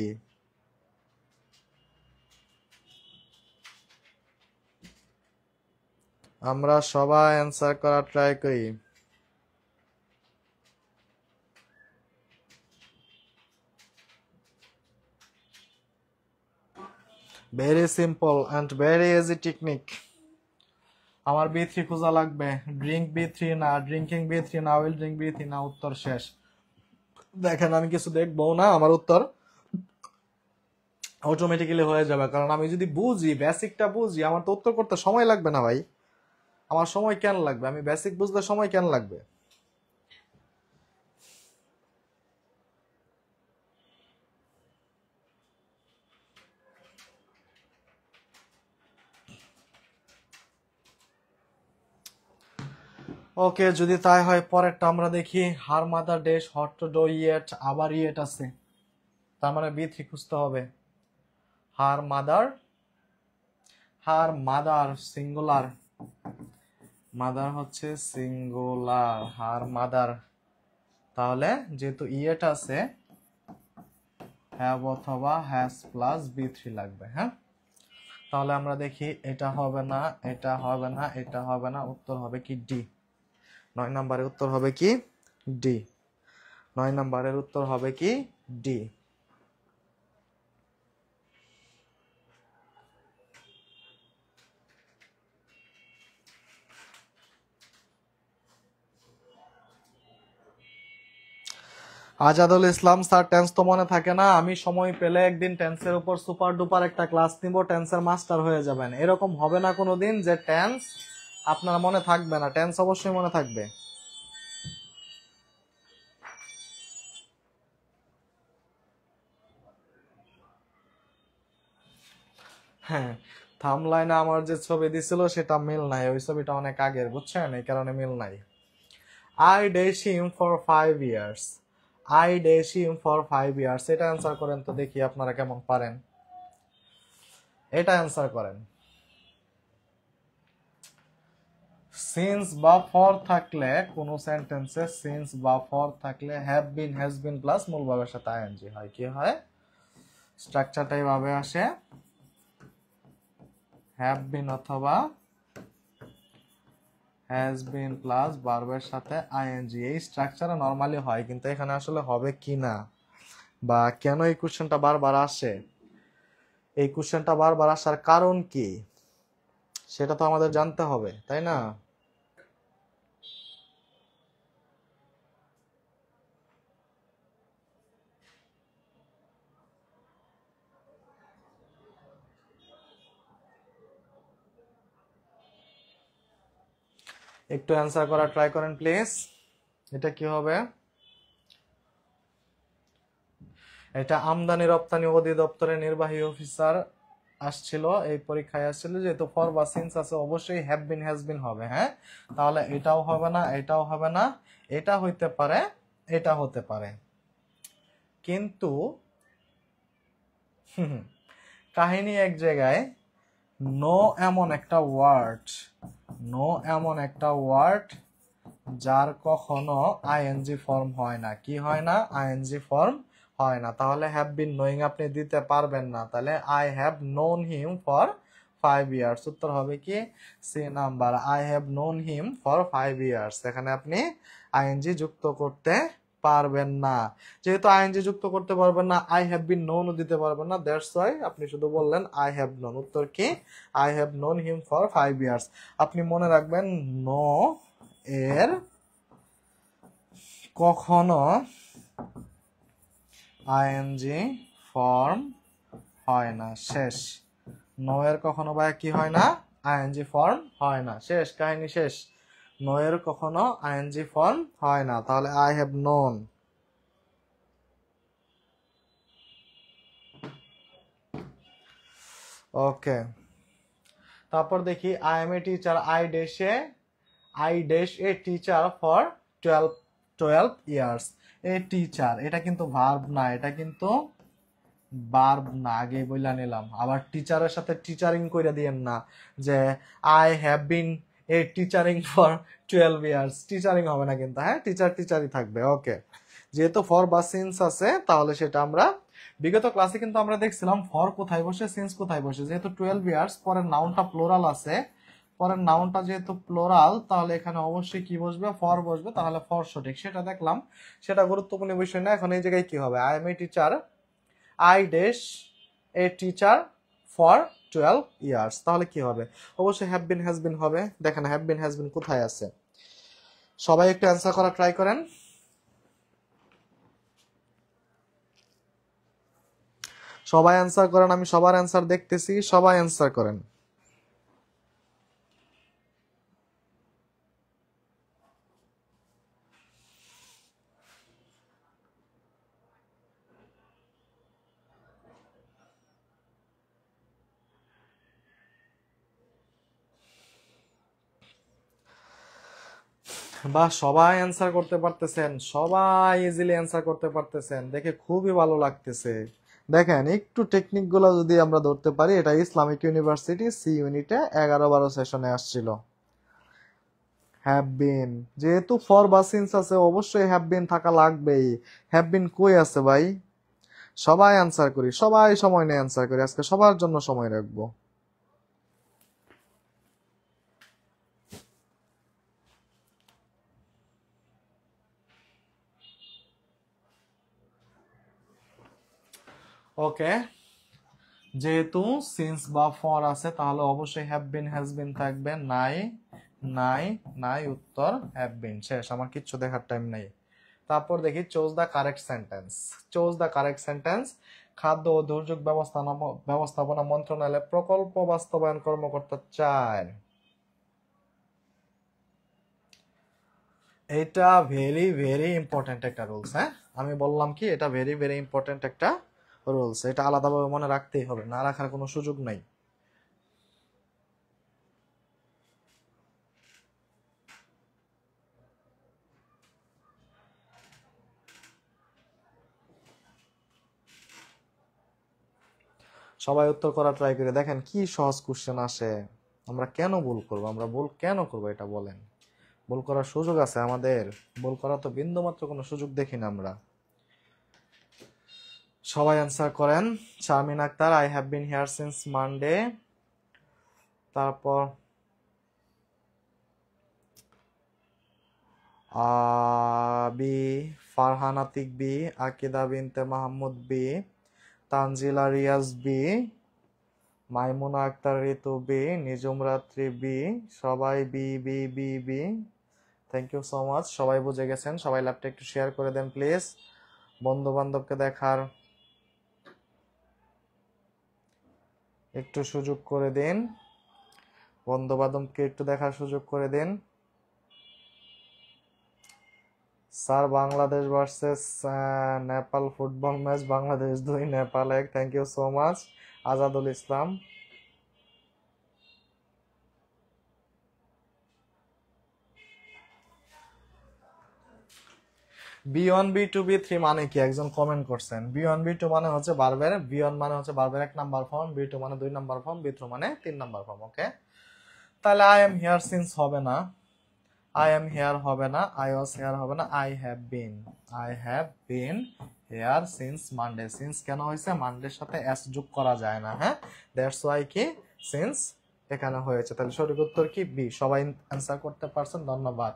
আমরা সবাই অ্যান্সার করার ট্রাই করি। Very simple and very easy technique. আমার বি থ্রি খোঁজা লাগবে, ড্রিঙ্ক বি থ্রি না, ড্রিঙ্কিং বি থ্রি না, উইল ড্রিঙ্ক বি থ্রি না, উত্তর শেষ। দেখেন আমি কিছু দেখবো না, আমার উত্তর অটোমেটিক্যালি হয়ে যাবে, কারণ আমি যদি বুঝি, বেসিকটা বুঝি, আমার তো উত্তর করতে সময় লাগবে না ভাই। আমার সময় কেন লাগবে? আমি বেসিক বুঝলে সময় কেন লাগবে? ওকে, যদি তাই হয় পরেরটা আমরা দেখি। Her mother dash hot to do yet, আবার ইয়েট আছে, তার মানে বি থ্রি খুঁজতে হবে। Her mother, her mother singular, mother হচ্ছে সিঙ্গুলার, হার মাদার, তাহলে যেহেতু ইয়েট আছে, হ্যাভ অথবা হ্যাজ প্লাস বি থ্রি লাগবে। হ্যাঁ, তাহলে আমরা দেখি, এটা হবে না, এটা হবে না, এটা হবে না, উত্তর হবে কি ডি। 9 নম্বরের উত্তর হবে কি ডি, 9 নম্বরের উত্তর হবে কি ডি। আজাদুল ইসলাম স্যার, টেন্স তো মনে থাকে না, আমি সময় পেলে একদিন টেন্সের উপর সুপার ডুপার একটা ক্লাস নিব, টেন্সের মাস্টার হয়ে যাবেন। এরকম হবে না কোনোদিন যে টেন্স আপনার মনে থাকবে না, টেন্স অবশ্যই মনে থাকবে। হ্যাঁ, থামলাইনে আমার যে ছবি দিছিল সেটা মিল নাই, ওই ছবিটা অনেক আগের, বুঝছেন, এই কারণে মিল নাই। I dash him for 5 years, I dash him for 5 years. এটা অ্যান্সার করেন তো দেখি আপনারা কেমন পারেন, এটা অ্যান্সার করেন। সিন্স বা ফর থাকলে কোন সেন্টেন্সে সিন্স বা ফর থাকলে have been has been plus মূল ভাবের সাথে আইএনজি হয়, কি হয়? স্ট্রাকচারটা এইভাবে আসে, হ্যাভ বিন অথবা হ্যাজ বিন প্লাস ভার্বের সাথে আইএনজি। এই স্ট্রাকচারে নরমালি হয়, কিন্তু এখানে আসলে হবে কি না বা কেন এই কোশ্চেনটা বারবার আসে, এই কোশ্চেনটা বারবার আসার কারণ কি সেটা তো আমাদের জানতে হবে, তাই না? একটু অ্যান্সার করার ট্রাই করেন প্লিজ। এটা কি হবে? এটা আমদানি রপ্তানি অধিদপ্তরের নির্বাহী অফিসার আসছিল, এই পরীক্ষায় আসছিল, যেহেতু ফর বা সিন্স আছে অবশ্যই হ্যাভ বিন হ্যাজ বিন হবে। হ্যাঁ, তাহলে এটাও হবে না, এটাও হবে না, এটা হইতে পারে, এটা হতে পারে, কিন্তু কাহিনী এক জায়গায়। নো এমন একটা ওয়ার্ড, নো এমন একটা ওয়ার্ড যার কখনো আইএনজি ফর্ম হয় না। কি হয় না? আইএনজি ফর্ম হয় না। তাহলে হ্যাভ বিন নোয়িং আপনি দিতে পারবেন না, তাহলে I have known him for 5 years. উত্তর হবে কি? C number, I have known him for 5 years. এখানে আপনি আইএনজি যুক্ত করতে পারবেন না। যেহেতু আইএনজি যুক্ত করতে পারবেন না, আই হ্যাভ বিন নোনও দিতে পারবেন না, দ্যাটস ওয়াই আপনি শুধু বললেন আই হ্যাভ নোন। উত্তর কি? I have known him for 5 years. আপনি মনে রাখবেন, নো এর কখনো আইএনজি ফর্ম হয় না, শেষ। নো এর কখনো বা কি হয় না? আইএনজি ফর্ম হয় না, শেষ, কাহিনী শেষ। নো এর কখনো আইএনজি ফর্ম হয় না, তাহলে আই হ্যাভ নোন। ওকে, তারপর দেখি I M a teacher, I dash a teacher for 12 years. A teacher, এটা কিন্তু ভার্ব না, এটা কিন্তু ভার্ব না, আগে বইলা নিলাম। আবার টিচারের সাথে টিচারিং কইরা দিয়েন না, যে I have been a teachering for 12 years. Teachering হবে না কিন্তু, হ্যাঁ, টিচার টিচারই থাকবে। ওকে, যেহেতু ফর বা সিন্স আছে, তাহলে সেটা আমরা বিগত ক্লাসে কিন্তু আমরা দেখছিলাম ফর কোথায় বসে, সিন্স কোথায় বসে। যেহেতু 12 ইয়ার্স, পরের নাউনটা প্লোরাল আছে, পরের নাউনটা যেহেতু প্লোরাল, তাহলে এখানে অবশ্যই কি বসবে? ফর বসবে। তাহলে ফর সঠিক, সেটা দেখলাম, সেটা গুরুত্বপূর্ণ বিষয় না। এখন এই জায়গায় কি হবে? I M a teacher, I dash a teacher for 12 years. তাহলে কি হবে? অবশ্যই হ্যাভ বিন হ্যাজ বিন হবে। দেখেন হ্যাভ বিন হ্যাজ বিন কোথায় আছে, সবাই একটু অ্যান্সার করা ট্রাই করেন। সবাই অ্যান্সার করেন, আমি সবার অ্যান্সার দেখতেছি, সবাই অ্যান্সার করেন। বা সবাই অ্যান্সার করতে পারতেছেন, সবাই ইজিলি অ্যান্সার করতে পারতেছেন, দেখে খুবই ভালো লাগতেছে। দেখেন একটু টেকনিক গুলো যদি আমরা ধরতে পারি, এটা ইসলামিক ইউনিভার্সিটি সি ইউনিটে 11-12 সেশনে আসছিল। হ্যাভ বিন, যেহেতু ফর বা সিন্স আছে, অবশ্যই হ্যাভ বিন থাকা লাগবেই। হ্যাভ বিন কই আছে ভাই? সবাই অ্যান্সার করি, সবাই সময় নিয়ে অ্যান্সার করি, আজকে সবার জন্য সময় রাখবো। ওকে, যেহেতু সিন্স বা ফর আছে, তাহলে অবশ্যই হ্যাভ বিন হ্যাজ বিন থাকবে। নাই নাই নাই, উত্তর হ্যাভ বিন। শেষ, আমার কিচ্ছু দেখার টাইম নাই। তারপর দেখি choose the correct sentence. Choose the correct sentence. খাদ্য ও দুর্যোগ ব্যবস্থাপনা মন্ত্রণালয় প্রকল্প বাস্তবায়ন কর্মকর্তা চায়। এটা ভেরি ভেরি ইম্পর্টেন্ট একটা রুলস। হ্যাঁ, আমি বললাম কি, এটা ভেরি ভেরি ইম্পর্টেন্ট একটা রুলস, এটা আলাদাভাবে মনে রাখতেই হবে, না রাখার কোনো সুযোগ নাই। সবাই উত্তর করা ট্রাই করে দেখেন কি সহজ কোশ্চেন আসে। আমরা কেন ভুল করব, আমরা ভুল কেন করব এটা বলেন? ভুল করার সুযোগ আছে আমাদের? ভুল করা তো বিন্দুমাত্র কোনো সুযোগ দেখি না আমরা। সবাই অ্যান্সার করেন। Sharmin Akter, I have been here since Monday. তারপর B, Farhan Atik B, Akida Binte Mahmud B, Tanjila Riaz B, Maimuna Akter Ritu B, Nijum Ratri B. সবাই B B B B. Thank you so much. সবাই বুঝে গেছেন। সবাই ল্যাবটা একটু শেয়ার করে দেন প্লিজ, বন্ধু বান্ধবকে দেখার একটু সুযোগ করে দিন, বন্ধু বান্ধবকে একটু দেখার সুযোগ করে দিন। Sir Bangladesh versus Nepal football match, Bangladesh 2 Nepal 1। Thank you so much Azadul Islam. B1 B2 B3 মানে কি একজন কমেন্ট করছেন। B1 B2 মানে হচ্ছে ভার্বের, B1 মানে হচ্ছে ভার্বের 1 নাম্বার ফর্ম, B2 মানে 2 নাম্বার ফর্ম, B3 মানে 3 নাম্বার ফর্ম। ওকে, তাহলে আই এম হিয়ার সিন্স হবে না, আই এম হেয়ার হবে না, আই ওয়াজ হেয়ার হবে না, I have been here since Monday. Since কেন হয়েছে? মানডের সাথে এস যোগ করা যায় না, হ্যাঁ, দ্যাটস ওয়াই কি সিন্স এখানে হয়েছে। তাহলে সঠিক উত্তর কি বি। সবাই অ্যান্সার করতে পারছেন, ধন্যবাদ।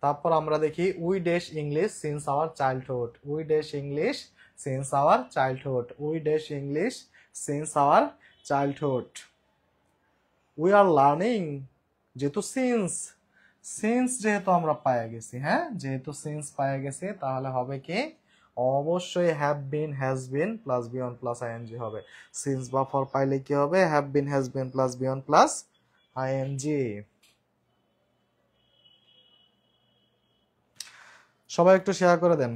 তারপর আমরা দেখি we dash English since hour childhood, we dash English since hour childhood, we dash English since hour childhood. We are learning, যেহেতু সিন্স যেহেতু আমরা পায়ে গেছি, হ্যাঁ, যেহেতু সিন্স পায়ে গেছি, তাহলে হবে কি অবশ্যই have been has been plus B one plus ING হবে। সিন্স বা ফর পাইলে কি হবে? Have been has been plus B one plus ING. সবাই একটু শেয়ার করে দেন।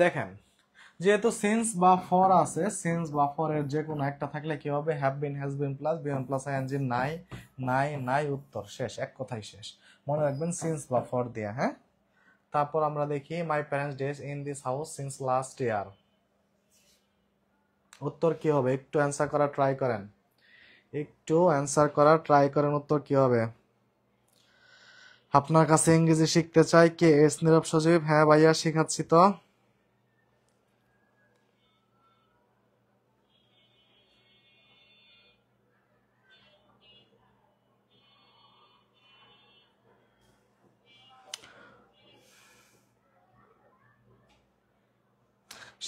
দেখেন, যেহেতু সিন্স বা ফর আছে, সিন্স বা ফর এর যে কোনো একটা থাকলে কি হবে? Have been has been plus B one plus ING. নাই নাই নাই, উত্তর শেষ, এক কথাই শেষ। মনে রাখবেন সিন্স বা ফর দিয়া, হ্যাঁ। তারপর আমরা দেখি my parents days in this house since last ইয়ার। উত্তর কি হবে? একটু অ্যান্সার করার ট্রাই করেন, একটু অ্যান্সার করার ট্রাই করেন। উত্তর কি হবে? আপনার কাছে ইংরেজি শিখতে চাই কে? এস নীরব সজীব, হ্যাঁ ভাইয়া শিখাচ্ছি তো।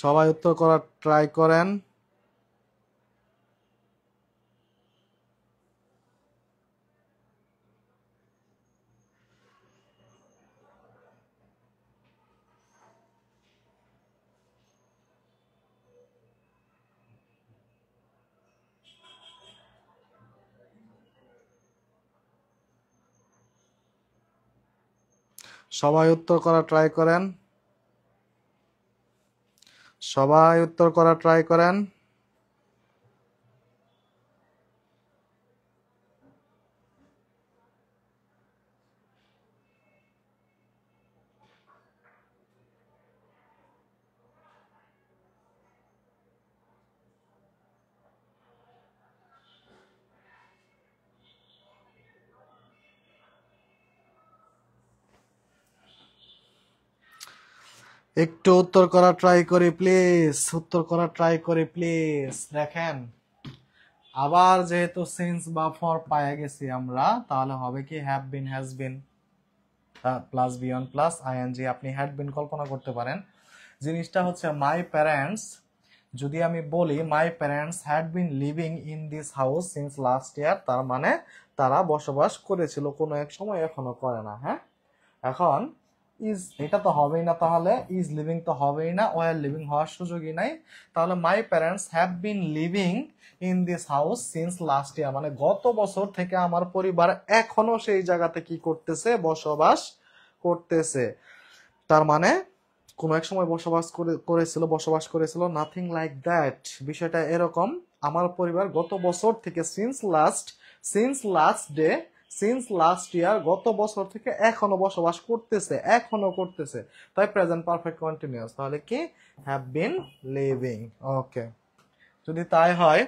সবাই উত্তর করার ট্রাই করেন। সবাই উত্তর করার ট্রাই করেন, সবাই উত্তর করার ট্রাই করেন। একটু উত্তর করার ট্রাই করি প্লিজ, উত্তর করার ট্রাই করি প্লিজ। দেখেন, আবার যেহেতু সিন্স বা ফর পায়ে গেছি আমরা, তাহলে হবে কি have been has been plus B one plus ING. আপনি হ্যাড বিন কল্পনা করতে পারেন। জিনিসটা হচ্ছে মাই প্যারেন্টস, যদি আমি বলি my parents had been living in this house since last year, তার মানে তারা বসবাস করেছিল কোনো এক সময়, এখনো করে না, হ্যাঁ। এখন ইজ এটা তো হবেই না, তাহলে ইজ লিভিং তো হবেই না, ওয়ার লিভিং হওয়ার সুযোগই নাই। তাহলে my parents have been living in this house since last ইয়ার, মানে গত বছর থেকে আমার পরিবার এখনো সেই জায়গাতে কি করতেছে? বসবাস করতেছে। তার মানে কোনো এক সময় বসবাস করেছিল, নাথিং লাইক দ্যাট। বিষয়টা এরকম, আমার পরিবার গত বছর থেকে সিন্স লাস্ট ইয়ার, গত বছর থেকে এখনো বসবাস করতেছে, তাই প্রেজেন্ট পারফেক্ট কন্টিনিউয়াস। তাহলে কি হ্যাভ বিন লিভিং। ওকে, যদি তাই হয়,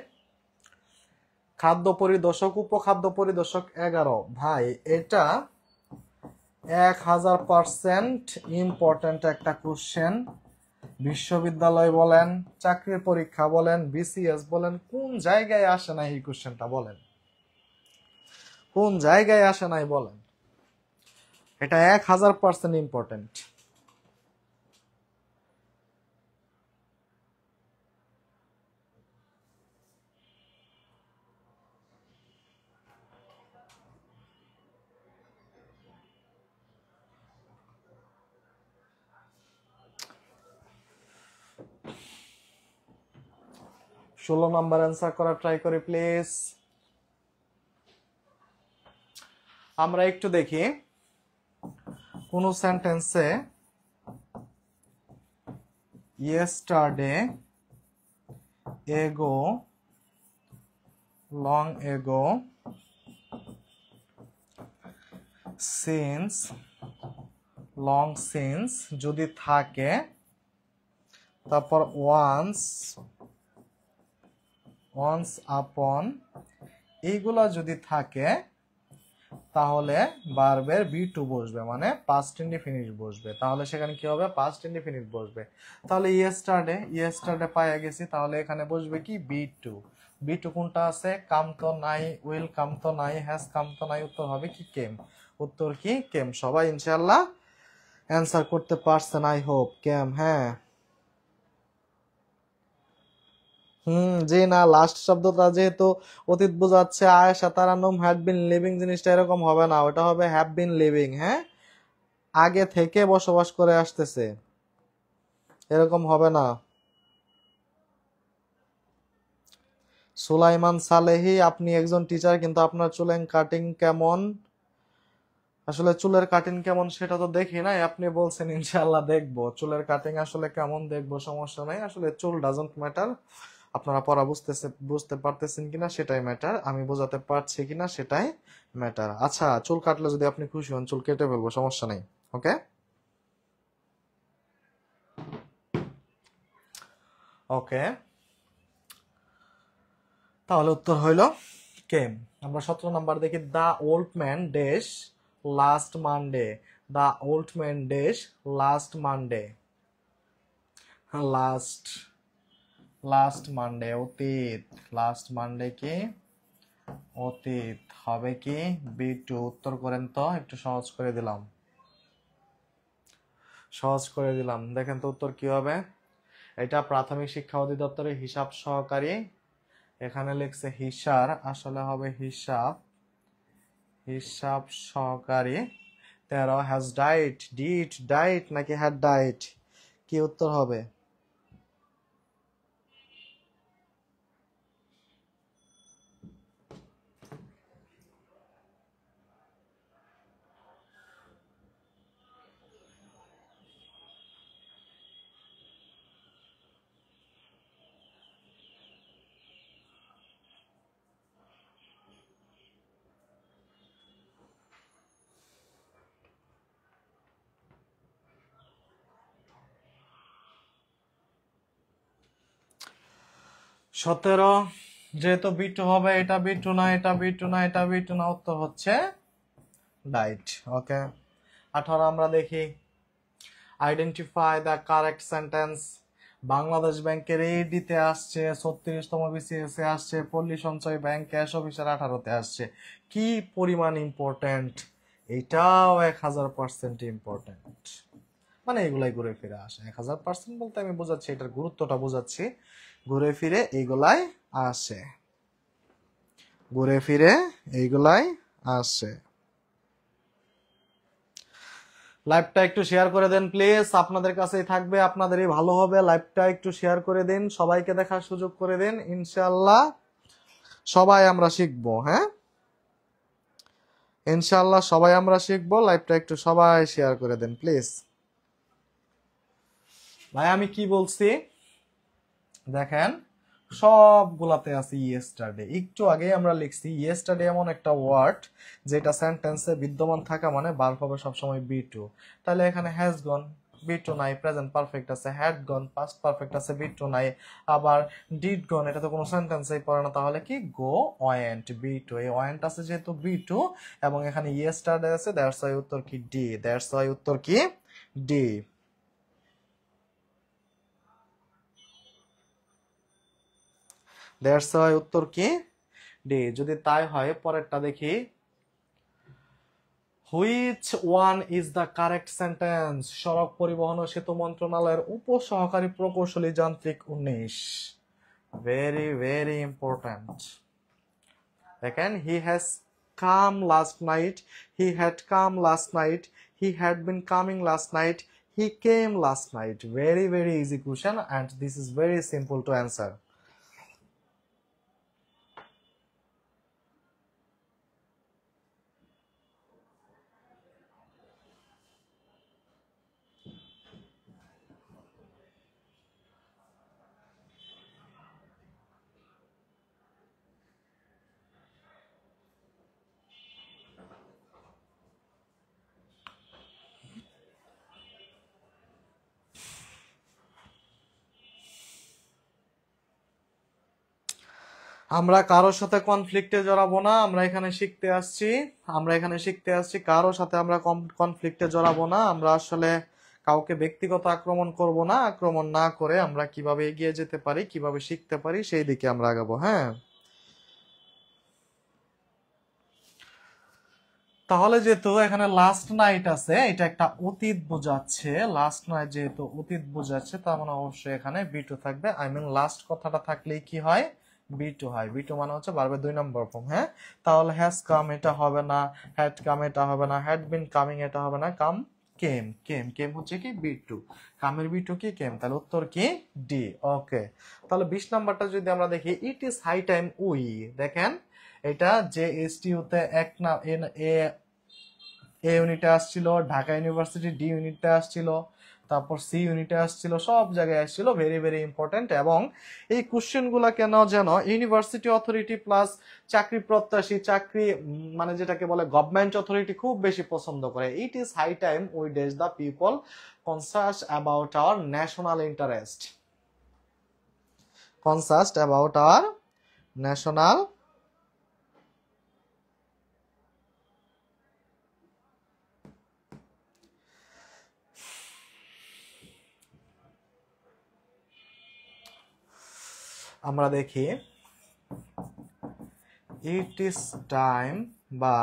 খাদ্য পরিদর্শক, উপখাদ্য পরিদর্শক 11। ভাই এটা 1000% ইম্পর্টেন্ট একটা কোশ্চেন। বিশ্ববিদ্যালয় বলেন, চাকরির পরীক্ষা বলেন, বিসিএস বলেন, কোন জায়গায় আসে না এই কোশ্চেনটা বলেন? কোন জায়গায় আসে নাই বলেন? এটা 1000% ইম্পর্টেন্ট। ষোলো নাম্বার অ্যান্সার করা ট্রাই করি প্লিজ। আমরা একটু দেখি কোন সেন্টেন্সে yesterday ago, long ago, since, long since যদি থাকে, তারপর once upon, এইগুলা যদি থাকে, তাহলে ভার্বের বি2 বসবে, মানে পাস্ট ইনডিফিনিট বসবে। তাহলে সেখানে কি হবে? পাস্ট ইনডিফিনিট বসবে। তাহলে ইয়েস্টারডে পাইয়া গেছি, তাহলে এখানে বসবে কি? বি2 কোনটা আছে? কাম তো নাই, উইল কাম তো নাই, হ্যাজ কাম তো নাই, উত্তর হবে কি? কেম। উত্তর কি? কেম। সবাই ইনশাআল্লাহ অ্যান্সার করতে পারছেন, আই হোপ। কেম, হ্যাঁ। জি না, লাস্ট শব্দটা যেহেতু অতীত বোঝাচ্ছে, Ayesha Tarannum had been living, জিনিসটা এরকম হবে না, ওটা হবে হ্যাভ বিন লিভিং। হ্যাঁ, আগে থেকে বসবাস করে আসতেছে, এরকম হবে না। সুলাইমান সালেহি, আপনি একজন টিচার, কিন্তু আপনার চুলের কাটিং কেমন? আসলে চুলের কাটিং কেমন সেটা তো দেখি নাই, আপনি বলছেন ইনশাআল্লাহ দেখবো। চুলের কাটিং আসলে কেমন দেখবো, সমস্যা নাই। আসলে চুল ডাজন্ট ম্যাটার, আপনারা পড়া বুঝতে পারতেছেন কিনা সেটাই ম্যাটার, আমি বোঝাতে পারছি কিনা সেটাই ম্যাটার। আচ্ছা, চুল কাটলে যদি আপনি খুশি হন, চুল কেটে ফেলবো, সমস্যা নেই। ওকে, ওকে, তাহলে উত্তর হইল কেম। আমরা 17 নাম্বার দেখি। The old man dash last Monday. The old man dash last Monday. Last Monday অতীত। লাস্ট মানডে কি? অতীত। হবে কি? বি2। উত্তর করেন তো, একটু সহজ করে দিলাম। দেখেন তো উত্তর কি হবে। এটা প্রাথমিক শিক্ষা অধিদপ্তরের হিসাব সহকারী, এখানে লিখছে হিসার, আসলে হবে হিসাব সহকারী। 13 হ্যাজ ডাইট নাকি হ্যাড ডাইট? কি উত্তর হবে? সতেরো, যেহেতু বি2 হবে, এটা বি2 না, এটা বি2 না, এটা বি2 না, উত্তর হচ্ছে ডাইট। ওকে, 18 আমরা দেখি। Identify the correct sentence. Bangladesh ব্যাংকের এডিতে আসছে, 36তম বিসিএস এ আসছে, পল্লী সঞ্চয় ব্যাংক ক্যাশ অফিসার 18তে আসছে। কি পরিমাণ ইম্পর্টেন্ট, এটাও 1000% ইম্পর্টেন্ট। মানে এগুলাই ঘুরে ফিরে আসে। 1000% বলতে আমি বোঝাচ্ছি, এটার গুরুত্বটা বোঝাচ্ছি। ঘুরে ফিরে এইগুলাই আসে, ঘুরে ফিরে এইগুলাই আসে। লাইভটা একটু শেয়ার করে দেন প্লিজ, আপনাদের কাছেই থাকবে, আপনাদেরই ভালো হবে। লাইভটা একটু শেয়ার করে দিন, সবাইকে দেখার সুযোগ করে দিন, ইনশাআল্লাহ সবাই আমরা শিখবো। হ্যাঁ, ইনশাআল্লাহ সবাই আমরা শিখবো। লাইভটা একটু সবাই শেয়ার করে দেন প্লিজ। ভাই আমি কি বলছি দেখেন, সবগুলাতে আছে ইয়েস্টারডে। একটু আগে আমরা লিখছি ইয়েস্টারডে এমন একটা ওয়ার্ড যেটা সেন্টেন্সে বিদ্যমান থাকা মানে ভার্ব হবে সবসময় বি টু। তাহলে এখানে হ্যাজ গন, বি টু নাই, প্রেজেন্ট পারফেক্ট আছে, হ্যাড গন পাস্ট পারফেক্ট আছে, বি টু নাই, আবার ডিড গন এটা তো কোনো সেন্টেন্সেই পড়ে না, তাহলে কি গো ওয়েন্ট, বি টু। এই ওয়েন্ট আছে যেহেতু বি টু এবং এখানে ইয়েস্টারডে আছে, দ্যাটস ওয়াই উত্তর কি ডি, দ্যাটস ওয়াই উত্তর কি ডি। দ্যাটস ওয়াই উত্তর কি ডি। যদি তাই হয় পরেরটা দেখি, which one is the correct sentence? সড়ক পরিবহন ও সেতু মন্ত্রণালয়ের উপসহকারী প্রকৌশলী যান্ত্রিক 19। Very very important. দেখেন, he has come last night, he had come last night, he had been coming last night, he came last night. Very very easy question and this is very simple to answer. আমরা কারোর সাথে কনফ্লিক্টে জড়াবো না, আমরা এখানে শিখতে আসছি কারোর সাথে আমরা কনফ্লিক্টে জড়াবো না। আমরা আসলে কাউকে ব্যক্তিগত আক্রমণ করব না, আক্রমণ না করে আমরা কিভাবে এগিয়ে যেতে পারি, কিভাবে শিখতে পারি সেই দিকে আমরা আগাবো। হ্যাঁ, তাহলে যেহেতু এখানে লাস্ট নাইট আছে, এটা একটা অতীত বোঝাচ্ছে, লাস্ট নাইট যেহেতু অতীত বোঝাচ্ছে তার মানে অবশ্যই এখানে বি টু থাকবে। আই মিন লাস্ট কথাটা থাকলেই কি হয়, বি টু হয়। বি টু মানে হচ্ছে ভার্বের 2 নম্বর ফর্ম। হ্যাঁ, তাহলে হ্যাজ কাম এটা হবে না, হ্যাড কাম এটা হবে না, হ্যাড বিন কামিং এটা হবে না, কাম কেম, কেম কেম হচ্ছে কি বি টু, কামের বি টু কি কেম, তাহলে উত্তর কি ডি। ওকে, তাহলে 20 নাম্বারটা যদি আমরা দেখি, it is high time we. দেখেন, এটা যে এস টি তে এক না এ ইউনিটে আসছিল, ঢাকা ইউনিভার্সিটি ডি ইউনিটে আসছিল, তারপর সি ইউনিটে আসছিল, সব জায়গায় আসছিল। Very very important. এবং এই কোশ্চেন গুলা কেন যেন ইউনিভার্সিটি অথরিটি প্লাস চাকরি প্রত্যাশী, চাকরি মানে যেটাকে বলে গভর্নমেন্ট অথরিটি খুব বেশি পছন্দ করে। It is high time we days the people conscious about our national interest, conscious about our national. আমরা দেখি, ইট ইজ টাইম বা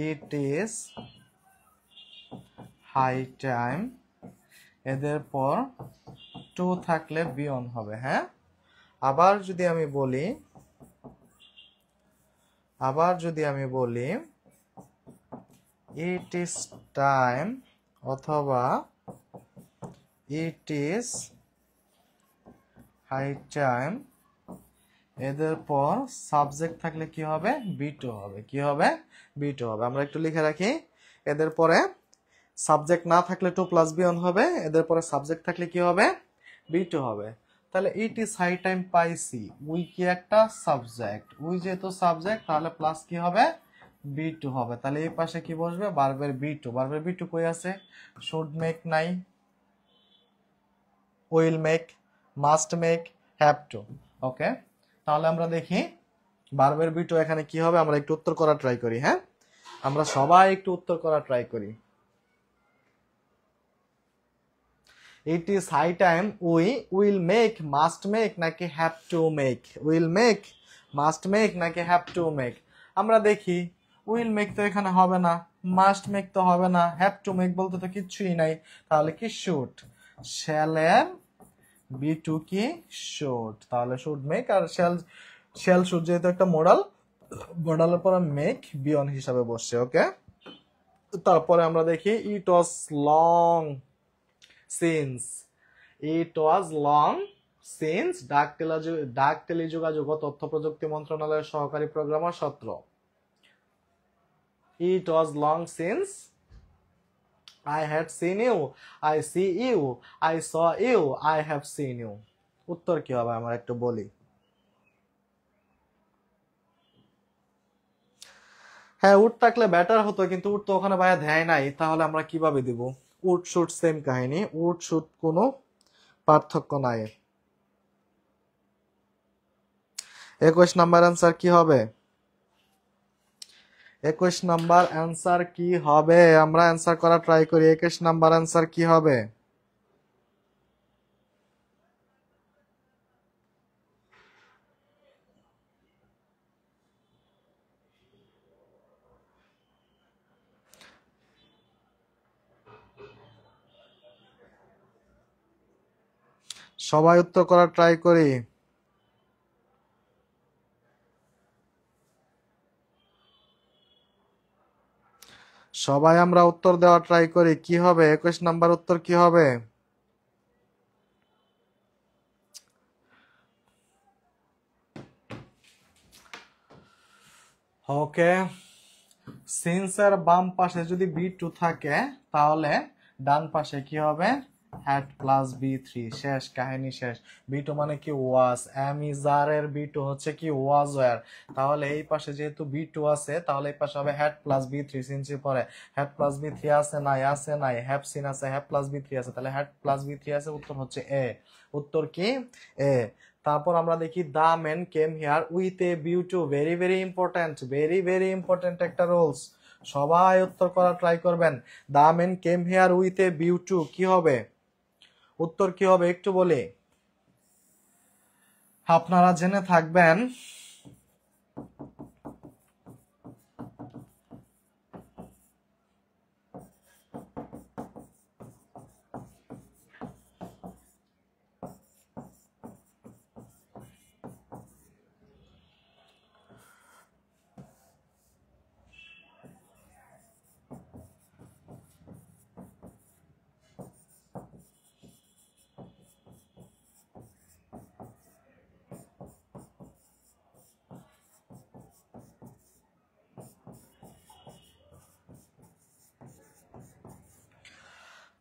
ইট ইজ হাই টাইম, এদের পর টু থাকলে বিয়ন হবে। হ্যাঁ, আবার যদি আমি বলি ইট ইজ টাইম অথবা ইট ইজ হাই টাইম, এদের পর সাবজেক্ট থাকলে কি হবে, বি টু হবে। কি হবে, বি টু হবে। আমরা একটু লিখে রাখি, এদের পরে সাবজেক্ট না থাকলে টু প্লাস বিয়ন হবে, এদের পরে সাবজেক্ট থাকলে কি হবে, বি টু হবে। তাহলে ইট ইজ হাই টাইম পাইছি, উই কি একটা সাবজেক্ট, উই যেহেতু সাবজেক্ট তাহলে প্লাস কি হবে, বি টু হবে। তাহলে এই পাশে কি বসবে, ভার্বের বি টু। ভার্বের বি টু কই আছে, শুড মেক নাই, will make, must make, have to. Okay, তাহলে আমরা দেখি ভার্বের বি টু এখানে কি হবে। আমরা একটু উত্তর করা ট্রাই করি। হ্যাঁ, আমরা সবাই একটু উত্তর করা ট্রাই করি। It is high time we will make, must make নাকি have to make, will make, must make নাকি হ্যাভ টু মেক। আমরা দেখি উইল মেক তো এখানে হবে না, মাস্ট মেক তো হবে না, হ্যাভ টু মেক বলতে তো কিচ্ছুই নাই, তাহলে কি শুড, শ্যালের বি টু কি শুড, তাহলে শুড মেক। আর শ্যাল শুড যেহেতু একটা মোডাল, মোডালের পরে মেক বিয়ন হিসাবে বসছে। ওকে, তারপরে আমরা দেখি it was long since, it was long since ডাক টেলিযোগাযোগ ও তথ্য প্রযুক্তি মন্ত্রণালয়ের সহকারী প্রোগ্রামার সত্র। It was long since I had seen you, I see you, I saw you, I have seen you. উত্তর কি হবে আমরা একটু বলি। হ্যাঁ উড থাকলে বেটার হতো, কিন্তু উড তো ওখানে ভাইয়া দেয় নাই, তাহলে আমরা কিভাবে দিব? উড শুট সেম কাহিনী, উড শুট কোনো পার্থক্য নাই। 21 নাম্বার অ্যান্সার কি হবে? 21 নাম্বার অ্যান্সার কি হবে? আমরা অ্যান্সার করা ট্রাই করি। 21 নাম্বার অ্যান্সার কি হবে? সবাই উত্তর করার ট্রাই করি। সবাই আমরা উত্তর দেওয়া ট্রাই করি, কি হবে 21 নাম্বার উত্তর কি হবে? ওকে, সিন্সের বাম পাশে যদি B2 থাকে তাহলে ডান পাশে কি হবে? Had plus B3। শেষ, কাহিনী শেষ। B2 মানে কি? ওয়াজ। এর B2 হচ্ছে কি? Was were. তাহলে এই পাশে যেহেতু B2 আছে, তাহলে এই পাশে হবে হ্যাড প্লাস B3। সিন্সের পরে হ্যাড প্লাস B3 আছে নাই? আছে নাই। হ্যাভ সিন আছে, হ্যাড প্লাস B3 আছে, তাহলে হ্যাড প্লাস B3 আছে। উত্তর হচ্ছে এ। উত্তর কি? এ। তারপর আমরা দেখি the man came here with a beauty. Very very important, very very important একটা রুলস। সবাই উত্তর করা ট্রাই করবেন। The man came here with a beauty, কি হবে? উত্তর কি হবে একটু বলি, আপনারা জেনে থাকবেন।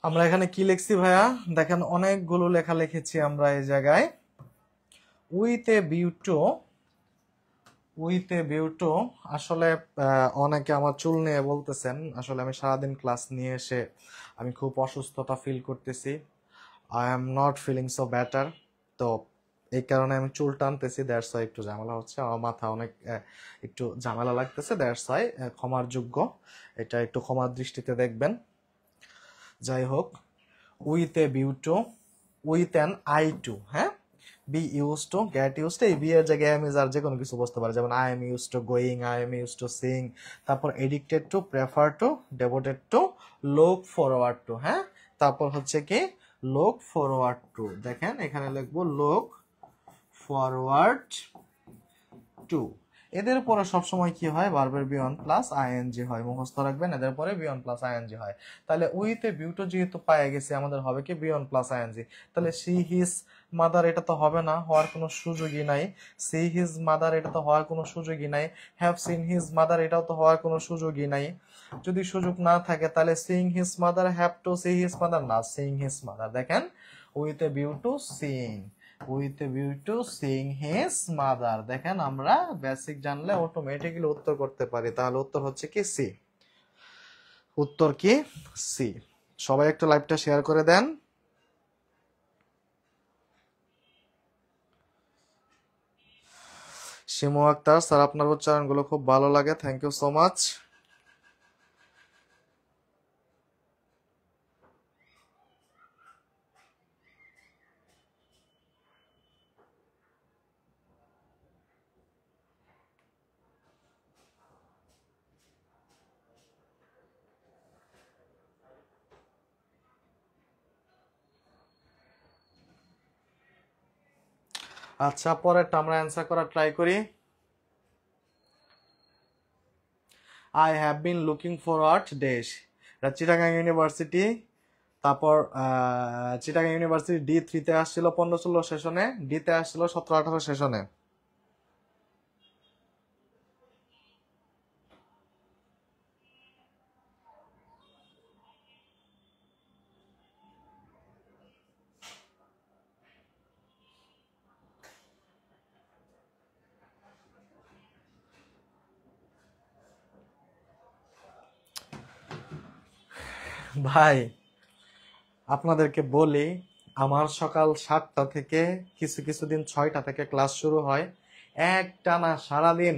আমরা এখানে কি লিখছি ভাইয়া? দেখেন অনেকগুলো লেখা লিখেছি আমরা এই জায়গায়। With a beauty, with a beauty. আসলে অনেকে আমার চুল নিয়ে বলতেছেন, আসলে আমি সারাদিন ক্লাস নিয়ে এসে আমি খুব অসুস্থতা ফিল করতেছি। I am not feeling so better. তো এই কারণে আমি চুল টানতেছি, দ্যাটস ওয়াই একটু ঝামেলা হচ্ছে। আমার মাথা অনেক একটু ঝামেলা লাগতেছে, দ্যাটস ওয়াই। ক্ষমার যোগ্য, এটা একটু ক্ষমার দৃষ্টিতে দেখবেন। যাই হোক, with a beauty, with an eye to, হ্যাঁ, be use to, get use to. এই বি এর জায়গায় এম ইজ আর যে কোনো কিছু বসতে পারে, যেমন I am use to going, I am use to sing. তারপর addicted to, prefer to, devoted to, look forward to, হ্যাঁ। তারপর হচ্ছে কি? Look forward to. দেখেন এখানে লিখবো লুক ফরওয়ার্ড টু। এদের পরে সবসময় কি হয়? ভার্বের বি ওয়ান প্লাস আইএনজি হয়, মুখস্থ রাখবেন। এদের পরে বি ওয়ান প্লাস আইএনজি হয়। তাহলে উইথ এ বিউটি যেহেতু পায়ে গেছে, আমাদের হবে কি? B one plus ING. তাহলে সি হিজ মাদার, এটা তো হবে না, হওয়ার কোনো সুযোগই নাই। সি হিজ মাদার, এটা তো হওয়ার কোনো সুযোগই নাই। হ্যাভ সিন হিজ মাদার, এটাও তো হওয়ার কোনো সুযোগই নাই। যদি সুযোগ না থাকে তাহলে sing his mother, have to see his mother, না সিং হিজ মাদার। দেখেন with a view to sing, with a view to sing his mother. দেখেন আমরা বেসিক জানলে অটোমেটিক্যালি উত্তর করতে পারি। তাহলে উত্তর হচ্ছে কি? সি। উত্তর কি? সি। সবাই একটু লাইভটা শেয়ার করে দেন। শিমু আক্তার স্যার, আপনার উচ্চারণগুলো খুব ভালো লাগে, থ্যাংক ইউ সো মাচ। আচ্ছা, পরেরটা আমরা অ্যান্সার করার ট্রাই করি। I have bin looking forward dash. এটা চিটাগাং ইউনিভার্সিটি। তারপর চিটাগাং ইউনিভার্সিটি D3-তে আসছিল 15-16 সেশনে, ডিতে আসছিল 17-18 সেশনে। ভাই আপনাদেরকে বলি, আমার সকাল 7টা থেকে কিছু কিছু দিন 6টা থেকে ক্লাস শুরু হয়, একটানা সারাদিন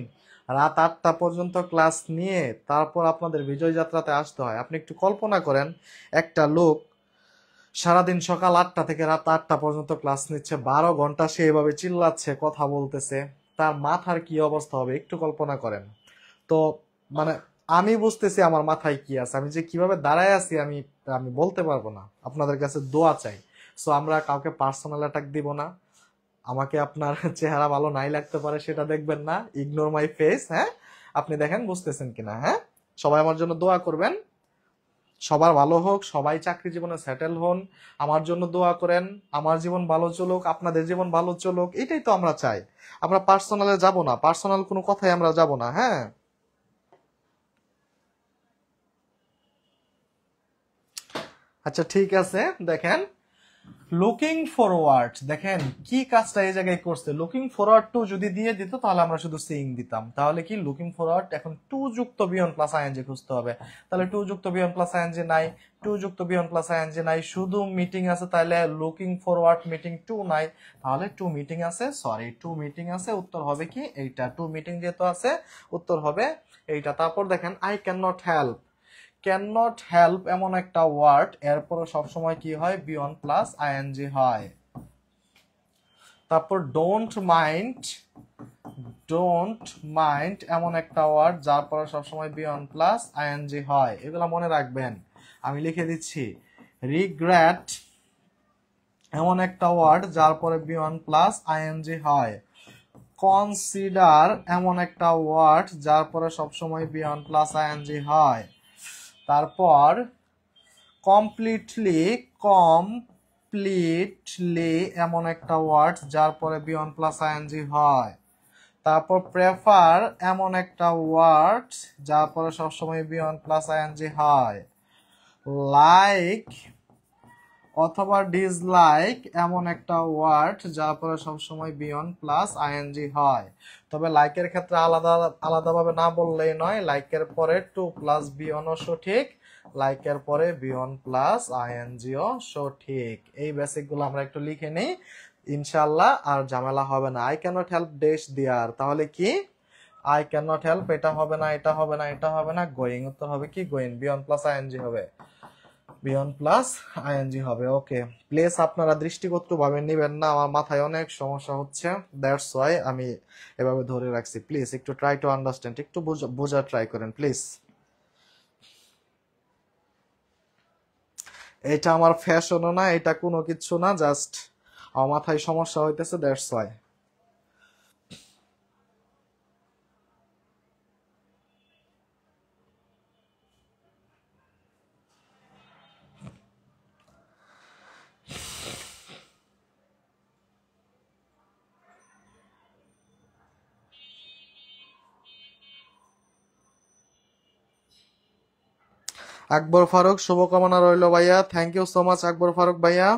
রাত 8টা পর্যন্ত ক্লাস নিয়ে তারপর আপনাদের বিজয় যাত্রাতে আসতে হয়। আপনি একটু কল্পনা করেন, একটা লোক সারাদিন সকাল 8টা থেকে রাত 8টা পর্যন্ত ক্লাস নিচ্ছে, 12 ঘন্টা সে এভাবে চিল্লাচ্ছে, কথা বলতেছে, তার মাথার কি অবস্থা হবে একটু কল্পনা করেন। তো মানে আমি বুঝতেছি আমার মাথায় কি আছে, আমি যে কিভাবে দাঁড়ায় আছি আমি আমি বলতে পারবো না। আপনাদের কাছে দোয়া চাই। সো আমরা কাউকে পার্সোনাল অ্যাটাক দিব না। আমাকে আপনার চেহারা ভালো নাই লাগতে পারে, সেটা দেখবেন না, ইগনোর মাই ফেস। হ্যাঁ, আপনি দেখেন বুঝতেছেন কিনা। হ্যাঁ, সবাই আমার জন্য দোয়া করবেন, সবার ভালো হোক, সবাই চাকরি জীবনে সেটেল হন, আমার জন্য দোয়া করেন, আমার জীবন ভালো চলুক, আপনাদের জীবন ভালো চলুক, এটাই তো আমরা চাই। আমরা পার্সোনালে যাব না, পার্সোনাল কোনো কথাই আমরা যাব না। হ্যাঁ, আচ্ছা ঠিক আছে। দেখেন, লুকিং ফরওয়ার্ড, দেখেন কি কাজটা এই জায়গায় করছে। লুকিং ফরওয়ার্ড টু যদি দিয়ে দিত তাহলে আমরা শুধু সিইং দিতাম, তাহলে কি লুকিং ফরওয়ার্ড এখন টু যুক্ত বিয়ন প্লাস আইএনজি খুঁজতে হবে। তাহলে টু যুক্ত বিয়ন প্লাস আইএনজি নাই, টু যুক্ত বিয়ন প্লাস আইএনজি নাই, শুধু মিটিং আছে, তাহলে লুকিং ফরওয়ার্ড মিটিং টু নাই, তাহলে টু মিটিং আছে, সরি টু মিটিং আছে, উত্তর হবে কি এইটা। টু মিটিং যেহেতু আছে উত্তর হবে এইটা। তারপর দেখেন, I can not help, can not help এমন একটা ওয়ার্ড, এরপর সবসময় কি হয়, বিয়ন প্লাস আইএনজি হয়। তারপর ডোন্ট মাইন্ড, ডোন্ট মাইন্ড এমন একটা ওয়ার্ড যার পরে সবসময় বিয়ন প্লাস আইএনজি হয়। এগুলা মনে রাখবেন, আমি লিখে দিচ্ছি। রিগ্রেট এমন একটা ওয়ার্ড যার পরে বিয়ন প্লাস আইএনজি হয়। কনসিডার এমন একটা ওয়ার্ড যার পরে সবসময় বিয়ন প্লাস আইএনজি হয়। তারপর কমপ্লিটলি, কমপ্লিটলি এমন একটা ওয়ার্ড যার পরে বিয়ন প্লাস আইএনজি হয়। তারপর প্রেফার এমন একটা ওয়ার্ড যার পরে সবসময় বিয়ন প্লাস আইএনজি হয়। লাইক অথবা ডিসলাইক এমন একটা ওয়ার্ড যার পরে সবসময় বিয়ন প্লাস আইএনজি হয়। তবে লাইকের ক্ষেত্রে আলাদা আলাদাভাবে না বললেই নয়, লাইকের পরে টু প্লাস বিয়নও সঠিক, লাইকের পরে বিয়ন প্লাস আইএনজিও সঠিক। এই বেসিক গুলো আমরা একটু লিখে নিই, ইনশাল্লাহ আর ঝামেলা হবে না। আই ক্যানট হেল্প ডেশ দিয়ার, তাহলে কি আই ক্যানট হেল্প, এটা হবে না, এটা হবে না, এটা হবে না, গোয়িং, উত্তর হবে কি গোয়িং, বিয়ন প্লাস আইএনজি হবে, বিয়ন প্লাস আইএনজি হবে। ওকে, প্লিজ আপনারা দৃষ্টিকটু ভাবে নেবেন না, আমার মাথায় অনেক সমস্যা হচ্ছে, দ্যাটস ওয়াই আমি এভাবে ধরে রাখছি। প্লিজ একটু ট্রাই টু আন্ডারস্ট্যান্ড, একটু বোঝার ট্রাই করেন প্লিজ। এটা আমার ফ্যাশনও না, এটা কোনো কিছু না, জাস্ট আমার মাথায় সমস্যা হইতেছে, দ্যাটস ওয়াই। আকবর ফারুক, শুভকামনা রইল ভাইয়া, থ্যাংক ইউ সো মাচ আকবর ফারুক ভাইয়া।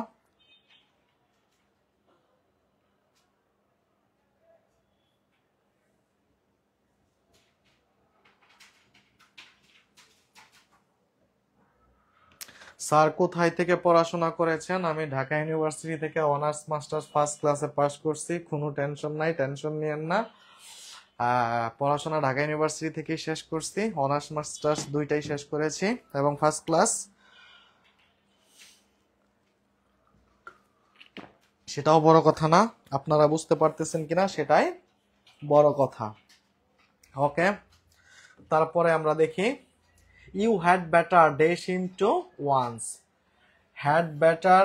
স্যার কোথায় থেকে পড়াশোনা করেছেন? আমি ঢাকা ইউনিভার্সিটি থেকে অনার্স মাস্টার্স ফার্স্ট ক্লাসে পাস করছি, কোনো টেনশন নাই, টেনশন নিয়েন না। পড়াশোনা ঢাকা ইউনিভার্সিটি থেকেই শেষ করছি, অনার্স মাস্টার্স দুইটাই শেষ করেছি, এবং ফার্স্ট ক্লাস, সেটাও বড় কথা না, আপনারা বুঝতে পারতেছেন কিনা সেটাই বড় কথা। ওকে, তারপরে আমরা দেখি, you had better dash him to once, had better,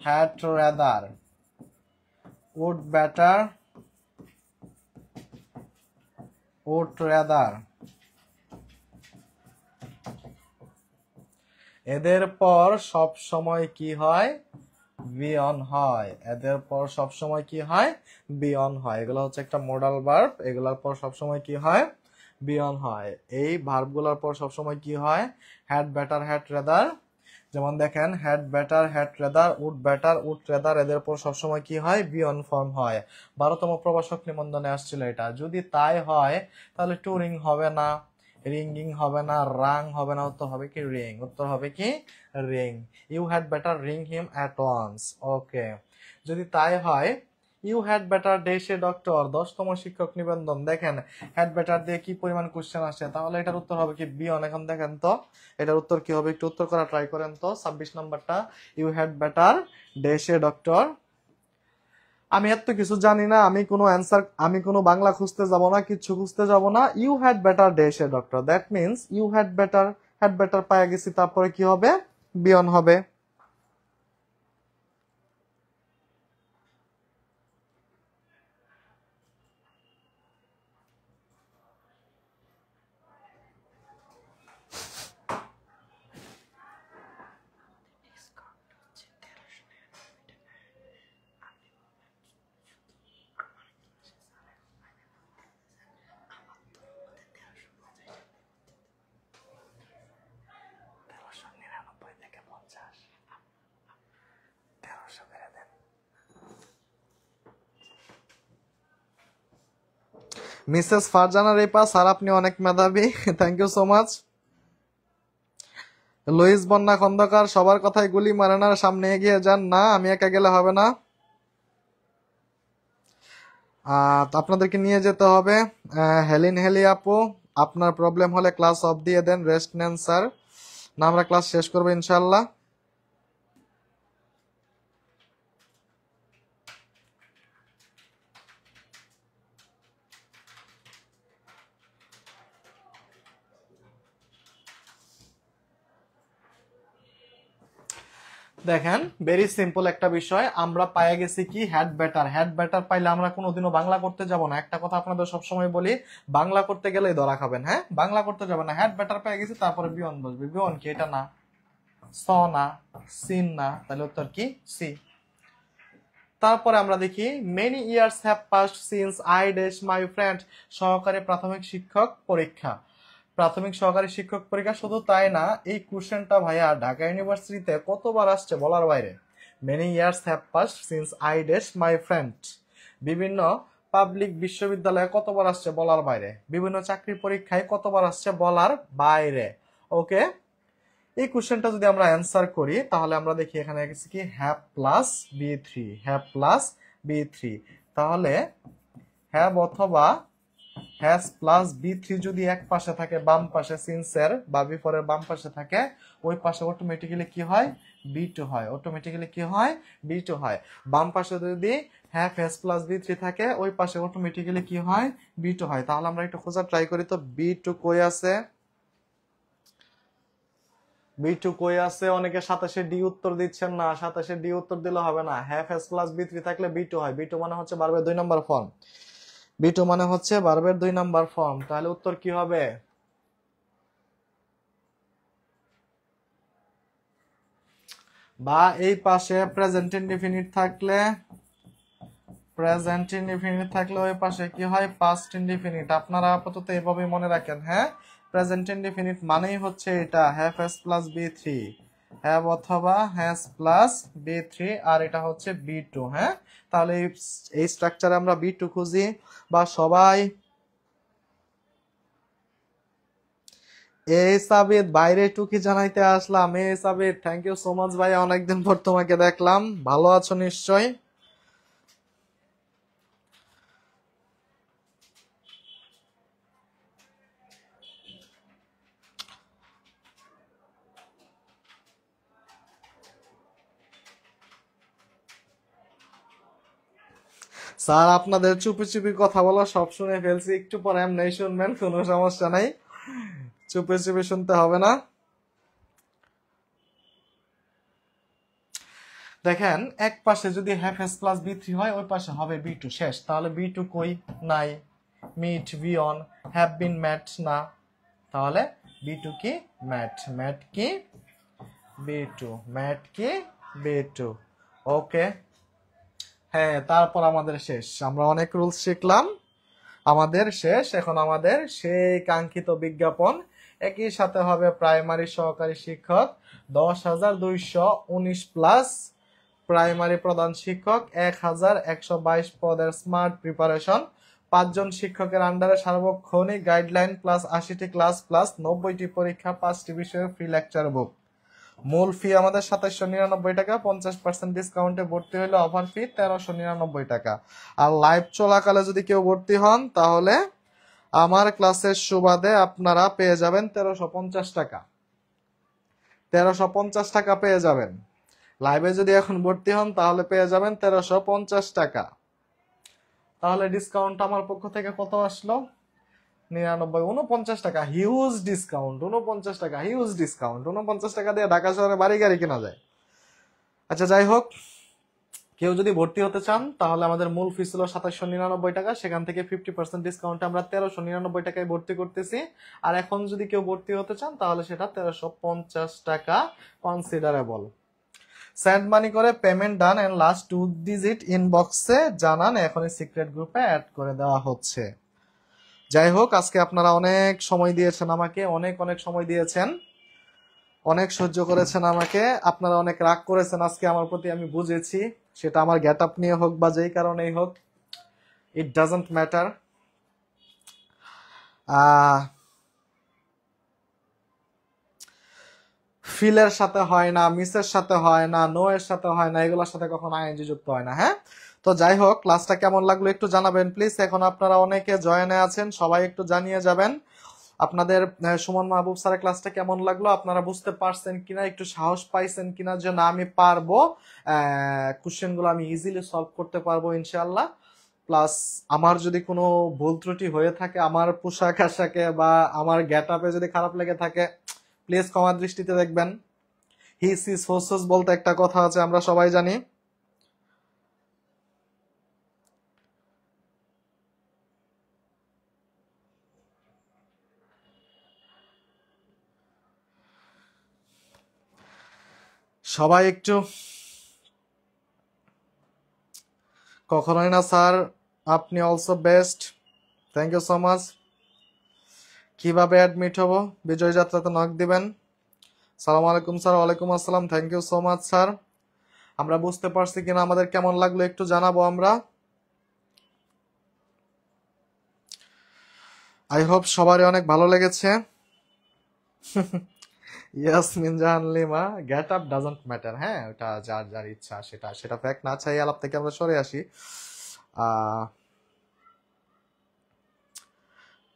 had rather, would better, would rather, এদের পর সব সময় কি হয়, বিয়ন হয়। এদের পর সব সময় কি হয়, বিয়ন হয়। এগুলো হচ্ছে একটা মডাল ভার্ব, এগুলোর পর সব সময় কি হয়, বিয়ন হয়। এই ভার্বগুলোর পর সব সময় কি হয়, হ্যাড বেটার, হ্যাড রাদার। যেমন দেখেন, had better, had rather, would better, would rather, এদের পর সবসময় কি হয়, বিয়ন ফর্ম হয়। 12তম প্রভাষক নিবন্ধনে আসছিল এটা। যদি তাই হয় তাহলে টুরিং হবে না, রিঙ্গিং হবে না, রাং হবে না, উত্তর হবে কি রিং, উত্তর হবে কি ring. You had better ring him at once. Okay, যদি তাই হয় you had better dash a doctor, 10তম শিক্ষক নিবন্ধন। দেখেন হ্যাড বেটার দিয়ে কি পরিমাণ কোশ্চেন আসে, তাহলে এটার উত্তর হবে কি বিয়ন। এখন দেখেন তো এটার উত্তর কি হবে, একটু উত্তর করা ট্রাই করেন তো। 26 নাম্বারটা, you had better dash a doctor. আমি এত কিছু জানি না, আমি কোনো অ্যান্সার, আমি কোনো বাংলা খুঁজতে যাব না, কিছু খুঁজতে যাব না। You had better dash a doctor, that means you had better পাওয়া গেছি, তারপরে কি হবে বিয়ন হবে। মিসেস ফারজানা রেপা, স্যার আপনি অনেক মেধাবী, thank you so much. Louis Bonna Khandaker, সবার কথায় গুলি মারেন আর সামনে এগিয়ে যান। না, আমি একা গেলে হবে না, আপনাদেরকে নিয়ে যেতে হবে। হেলিন হেলি আপু, আপনার প্রবলেম হলে ক্লাস অফ দিয়ে দেন, রেস্ট নেন স্যার, না আমরা ক্লাস শেষ করবো ইনশাল্লাহ। দেখেন ভেরি সিম্পল একটা বিষয়, আমরা পাইয়া গেছি কি হ্যাড বেটার। হ্যাড বেটার পাইলে আমরা কোনোদিনও বাংলা করতে যাব না। একটা কথা আপনাদের সবসময় বলি, বাংলা করতে গেলেই ধরা খাবেন। হ্যাঁ, বাংলা করতে যাবেন না, হ্যাড বেটার পেয়ে গেছি তারপরে বিয়ন বসবে। বিয়ন কি এটা না, স না, সিন না, তাহলে উত্তর কি সি। তারপরে আমরা দেখি many years have passed since I dash my friend, সহকারী প্রাথমিক শিক্ষক পরীক্ষা। প্রাথমিক সহকারী শিক্ষক পরীক্ষা, শুধু তাই না, এই কোশ্চেনটা ভাইয়া ঢাকা ইউনিভার্সিটিতে কতবার আসছে বলার বাইরে। Many years have passed since I dash my friend, বিভিন্ন পাবলিক বিশ্ববিদ্যালয়ে কতবার আসছে বলার বাইরে, বিভিন্ন চাকরি পরীক্ষায় কতবার আসছে বলার বাইরে। ওকে, এই কোশ্চেনটা যদি আমরা অ্যান্সার করি তাহলে আমরা দেখি এখানে গেছে কি have plus B three, have plus B three. তাহলে হ্যাভ অথবা হ্যাজ প্লাস বি থ্রি যদি এক পাশে থাকে, বাম পাশে সিন্সের বা বিফোরের বাম পাশে থাকে, ওই পাশে অটোমেটিক্যালি কি হয় বি টু হয়, অটোমেটিক্যালি কি হয় বি টু হয়। বাম পাশে যদি have has plus B three থাকে, ওই পাশে অটোমেটিক্যালি কি হয় বি টু হয়। তাহলে আমরা একটু খোঁজা ট্রাই করি তো, বি টু কই আছে, বি টু কই আছে। অনেকে 27 ডি উত্তর দিচ্ছেন না, 27 ডি উত্তর দিলে হবে না। Have has plus B three থাকলে বি টু হয়, বি টু মানে হচ্ছে ভার্বের 2 নম্বর ফর্ম, বি টু মানে হচ্ছে ভার্বের 2 নম্বর ফর্ম। তাহলে উত্তর কি হবে, বা এই পাশে প্রেজেন্ট ইনডিফিনিট থাকলে, প্রেজেন্ট ইনডিফিনিট থাকলে ওই পাশে কি হয় পাস্ট ইনডিফিনিট। আপনারা আপাতত এভাবে মনে রাখেন। হ্যাঁ, প্রেজেন্ট ইনডিফিনিট মানেই হচ্ছে এটা have has plus B three, have অথবা হ্যাজ প্লাস বি থ্রি, আর এটা হচ্ছে বি টু। হ্যাঁ, তাহলে এই স্ট্রাকচারে আমরা বি টু খুঁজি। বা সবাই এই সাবিত বাইরে টুকি জানাইতে আসলাম। এই সাবিত, থ্যাংক ইউ সো মাচ ভাই, অনেকদিন পর তোমাকে দেখলাম, ভালো আছো নিশ্চয়। স্যার আপনাদের চুপি চুপি কথা বলা সব শুনে ফেলছি, একটু পরে এমনি শুনবেন, কোনো সমস্যা নাই, চুপি চুপি শুনতে হবে না। দেখেন এক পাশে যদি have S plus B three হয়, ওই পাশে হবে বি টু, শেষ। তাহলে বি টু কই নাই, meet V on, have been ম্যাট না, তাহলে বি টু কি ম্যাট, ম্যাট কি বি টু, ম্যাট কি বি টু। ওকে, হ্যাঁ, তারপর আমাদের শেষ, আমরা অনেক রুলস শিখলাম, আমাদের শেষ। এখন আমাদের সেই কাঙ্ক্ষিত বিজ্ঞাপন, একই সাথে হবে প্রাইমারি সহকারী শিক্ষক 10,219 প্লাস, প্রাইমারি প্রধান শিক্ষক 1,122 পদের স্মার্ট প্রিপারেশন 5 জন শিক্ষকের আন্ডারে সার্বক্ষণিক গাইডলাইন প্লাস 80টি ক্লাস প্লাস 90টি পরীক্ষা 5টি বিষয়ে ফ্রি লেকচার বুক। মূল ফি আমাদের 2799 টাকা, 50% ডিসকাউন্টে ভর্তি হলে অফার ফি 1399 টাকা। আর লাইভ চলাকালে যদি কেউ ভর্তি হন তাহলে আমার ক্লাসের সুবাদে আপনারা পেয়ে যাবেন 1350 টাকা। 1350 টাকা পেয়ে যাবেন। লাইভে যদি এখন ভর্তি হন তাহলে পেয়ে যাবেন 1350 টাকা। তাহলে ডিসকাউন্ট আমার পক্ষ থেকে কত আসলো? 49 টাকা। হিউজ ডিসকাউন্ট, 49 টাকা হিউজ ডিসকাউন্ট। 49 টাকা দিয়ে ঢাকা শহরে বাড়ি গাড়ি কেনা যায়। আচ্ছা যাই হোক, কেউ যদি ভর্তি হতে চান তাহলে আমাদের মূল ফি ছিল 2799 টাকা, সেখান থেকে 50% ডিসকাউন্টে আমরা 1399 টাকায় ভর্তি করতেছি। আর এখন যদি কেউ ভর্তি হতে চান তাহলে সেটা 1350 টাকা কনসিডারেবল। সেন্ড মানি করে payment done and last 2 digit ইনবক্সে জানান, এখনই সিক্রেট গ্রুপে অ্যাড করে দেওয়া হচ্ছে। যাই হোক, আজকে আপনারা অনেক সময় দিয়েছেন আমাকে, অনেক সময় দিয়েছেন, অনেক সহ্য করেছেন আমাকে। আপনারা অনেক রাগ করেছেন আজকে আমার প্রতি, আমি বুঝেছি। সেটা আমার গেট আপ নিয়ে হোক বা যেই কারণেই হোক, ইট ডাজন্ট ম্যাটার। ফিলের সাথে হয় না, মিসের সাথে হয় না, নো এর সাথে হয় না, এগুলোর সাথে কখনো আইএনজি যুক্ত হয় না। হ্যাঁ, তো যাই হোক, ক্লাসটা কেমন লাগলো একটু জানাবেন প্লিজ। এখন আপনারা অনেকে জয়েনে আছেন, সবাই একটু জানিয়ে যাবেন আপনাদের সুমন মাহবুব স্যারের ক্লাসটা কেমন লাগলো, আপনারা বুঝতে পারছেন কিনা, একটু সাহস পাইছেন কিনা যে না আমি পারবো, কোশ্চেনগুলো আমি ইজিলি সলভ করতে পারবো ইনশাআল্লাহ। প্লাস আমার যদি কোনো ভুল ত্রুটি হয়ে থাকে, আমার পোশাক আশাকে বা আমার গেট আপে যদি খারাপ লেগে থাকে, প্লিজ ক্ষমা দৃষ্টিতে দেখবেন। হিস ইস হোসস বলতে একটা কথা আছে, আমরা সবাই জানি। সবাই একটু, কখনোই না স্যার, আপনি also best, thank you so much. কিভাবে অ্যাডমিট হব? বিজয় যাত্রাতে নক দিবেন। সালাম আলাইকুম স্যার। ওয়ালাইকুম আসসালাম, thank you so much sir. আমরা বুঝতে পারছি কিনা, আমাদের কেমন লাগলো একটু জানাবো আমরা। আই হোপ সবারই অনেক ভালো লেগেছে। Yasmin Jahan Lima, get up doesn't matter. হ্যাঁ, ওটা যার যার ইচ্ছা, সেটা সেটা ফ্যাক্ট না। চাই আলাপ থেকে আমরা সরে আসি।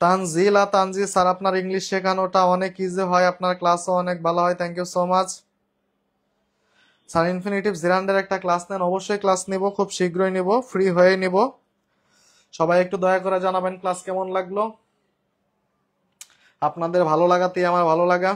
তানজিলা তানজি স্যার, আপনার ইংলিশ শেখানোটা অনেক ইজি হয়, আপনার ক্লাসও অনেক ভালো হয়, thank you so much sir. Infinitive জিরান্ডের একটা ক্লাস নেন, অবশ্যই ক্লাস নিব, খুব শীঘ্রই নিব, ফ্রি হয়ে নিব। সবাই একটু দয়া করে জানাবেন ক্লাস কেমন লাগলো। আপনাদের ভালো লাগাতেই আমার ভালো লাগা।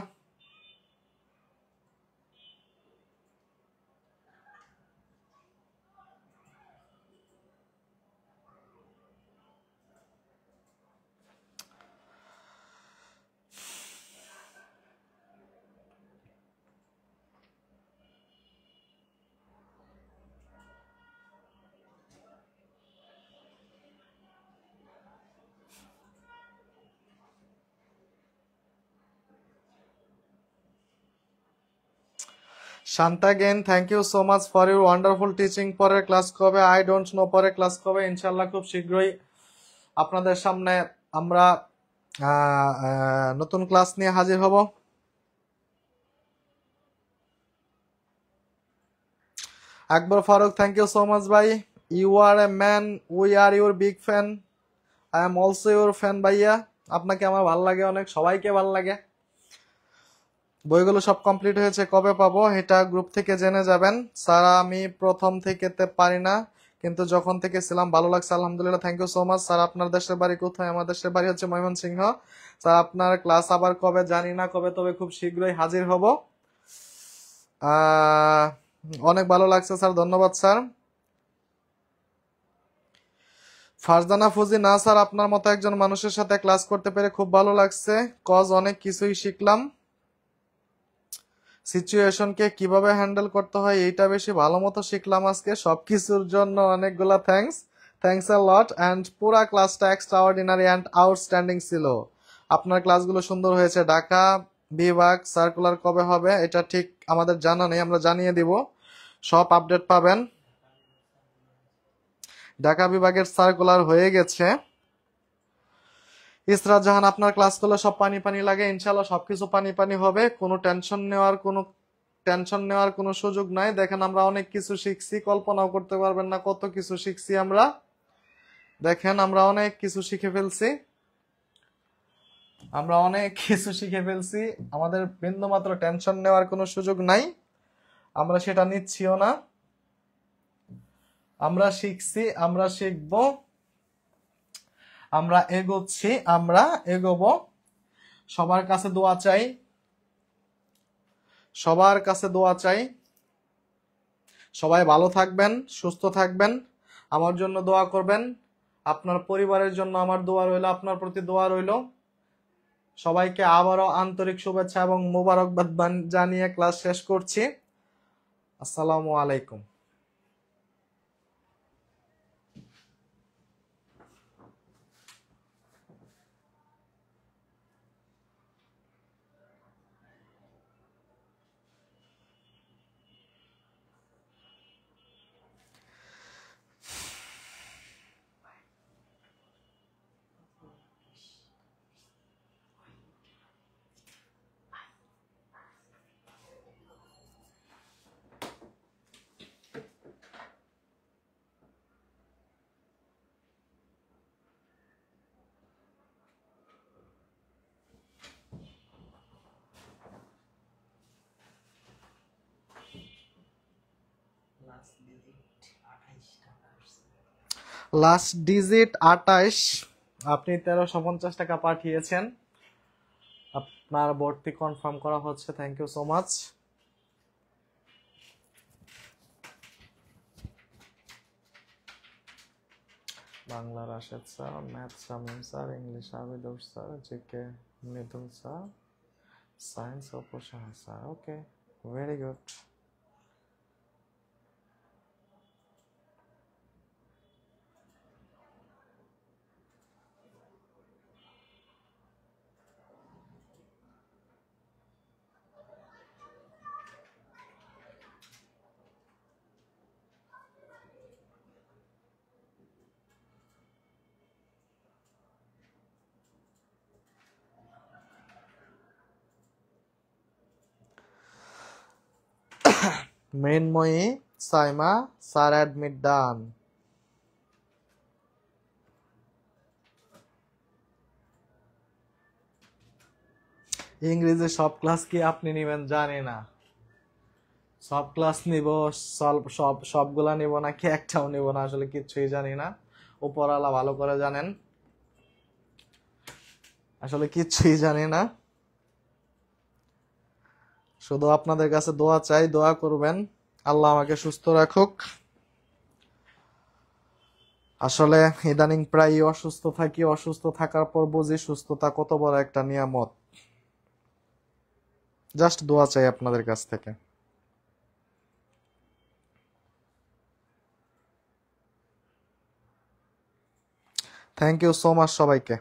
শান্তা গেন, thank you so much for your wonderful teaching. পরের ক্লাস কবে? আই ডোন্ট নো পরের ক্লাস কবে। ইনশাল্লাহ খুব শীঘ্রই আপনাদের সামনে আমরা নতুন ক্লাস নিয়ে হাজির হব। Akbar Faruk, thank you so much ভাই। You are a man, we are your big fan, I am also your fan ভাইয়া। আপনাকে আমার ভাল লাগে অনেক, সবাইকে ভাল লাগে। বইগুলো সব কমপ্লিট হয়েছে, কবে পাবো এটা গ্রুপ থেকে জেনে যাবেন। স্যার আমি প্রথম থেকে পারি না, কিন্তু যখন থেকে ছিলাম ভালো লাগছে আলহামদুলিল্লাহ, thank you so much sir. আপনার দেশের বাড়ি কোথায়? আমার দেশের বাড়ি হচ্ছে ময়মনসিংহ। স্যার আপনার ক্লাস আবার কবে জানি না কবে, তবে খুব শীঘ্রই হাজির হব। অনেক ভালো লাগছে স্যার, ধন্যবাদ স্যার। ফারজানা ফুজি, না স্যার আপনার মতো একজন মানুষের সাথে ক্লাস করতে পেরে খুব ভালো লাগছে, কজ অনেক কিছুই শিখলাম। সিচুয়েশনকে কিভাবে হ্যান্ডেল করতে হয় এইটা বেশি ভালো মতো শিখলাম আজকে। সবকিছুর জন্য অনেকগুলা থ্যাঙ্কস আ লট। অ্যান্ড পুরা ক্লাসটা এক্সট্রা অর্ডিনারি অ্যান্ড আউটস্ট্যান্ডিং ছিল। আপনার ক্লাসগুলো সুন্দর হয়েছে। ঢাকা বিভাগ সার্কুলার কবে হবে এটা ঠিক আমাদের জানা নেই, আমরা জানিয়ে দিব, সব আপডেট পাবেন। ঢাকা বিভাগের সার্কুলার হয়ে গেছে, ইসরাত জাহান, আপনার ক্লাস করলে সব পানি পানি লাগে, ইনশাল্লাহ সবকিছু পানি পানি হবে, কোনো টেনশন নেওয়ার কোনো সুযোগ নাই। দেখেন আমরা অনেক কিছু শিখছি, কল্পনাও করতে পারবেন না কত কিছু শিখছি আমরা। দেখেন আমরা অনেক কিছু শিখে ফেলছি, আমাদের বিন্দুমাত্র টেনশন নেওয়ার কোনো সুযোগ নাই, আমরা সেটা নিচ্ছিও না। আমরা শিখছি, আমরা শিখবো, আমরা এগোচ্ছি, আমরা এগোবো। সবার কাছে দোয়া চাই, সবার কাছে দোয়া চাই। সবাই ভালো থাকবেন, সুস্থ থাকবেন, আমার জন্য দোয়া করবেন, আপনার পরিবারের জন্য আমার দোয়া রইল, আপনার প্রতি দোয়া রইল। সবাইকে আবারও আন্তরিক শুভেচ্ছা এবং মোবারকবাদ জানিয়ে ক্লাস শেষ করছি। আসসালামু আলাইকুম। লাস্ট ডিজিট 28, আপনি 1350 টাকা পাঠিয়েছেন, আপনার ভর্তি কনফার্ম করা হচ্ছে। Thank you so much. Bangla Rashed sir, math Shamim sir, English Abidur sir, GK Mridul sir, science অপোষণ sir. Okay, very good. Mrinmoyee, Saima sir admit done. ইংরেজি সব ক্লাস কি আপনি নেবেন জানি না, সব ক্লাস নিব, সবগুলা নিব নাকি একটাও নিব না আসলে কিচ্ছুই জানি না, উপরওয়ালা ভালো করে জানেন, আসলে কিচ্ছুই জানি না। শুধু আপনাদের কাছে দোয়া চাই, দোয়া করবেন, আল্লাহ আমাকে সুস্থ রাখুক। আসলে ইদানিং প্রায় অসুস্থ থাকি, অসুস্থ থাকার পর বুঝি সুস্থতা কত বড় একটা নিয়ামত। জাস্ট দোয়া চাই আপনাদের কাছ থেকে। থ্যাংক ইউ সো মাচ সবাইকে,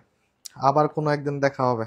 আবার কোনো একদিন দেখা হবে।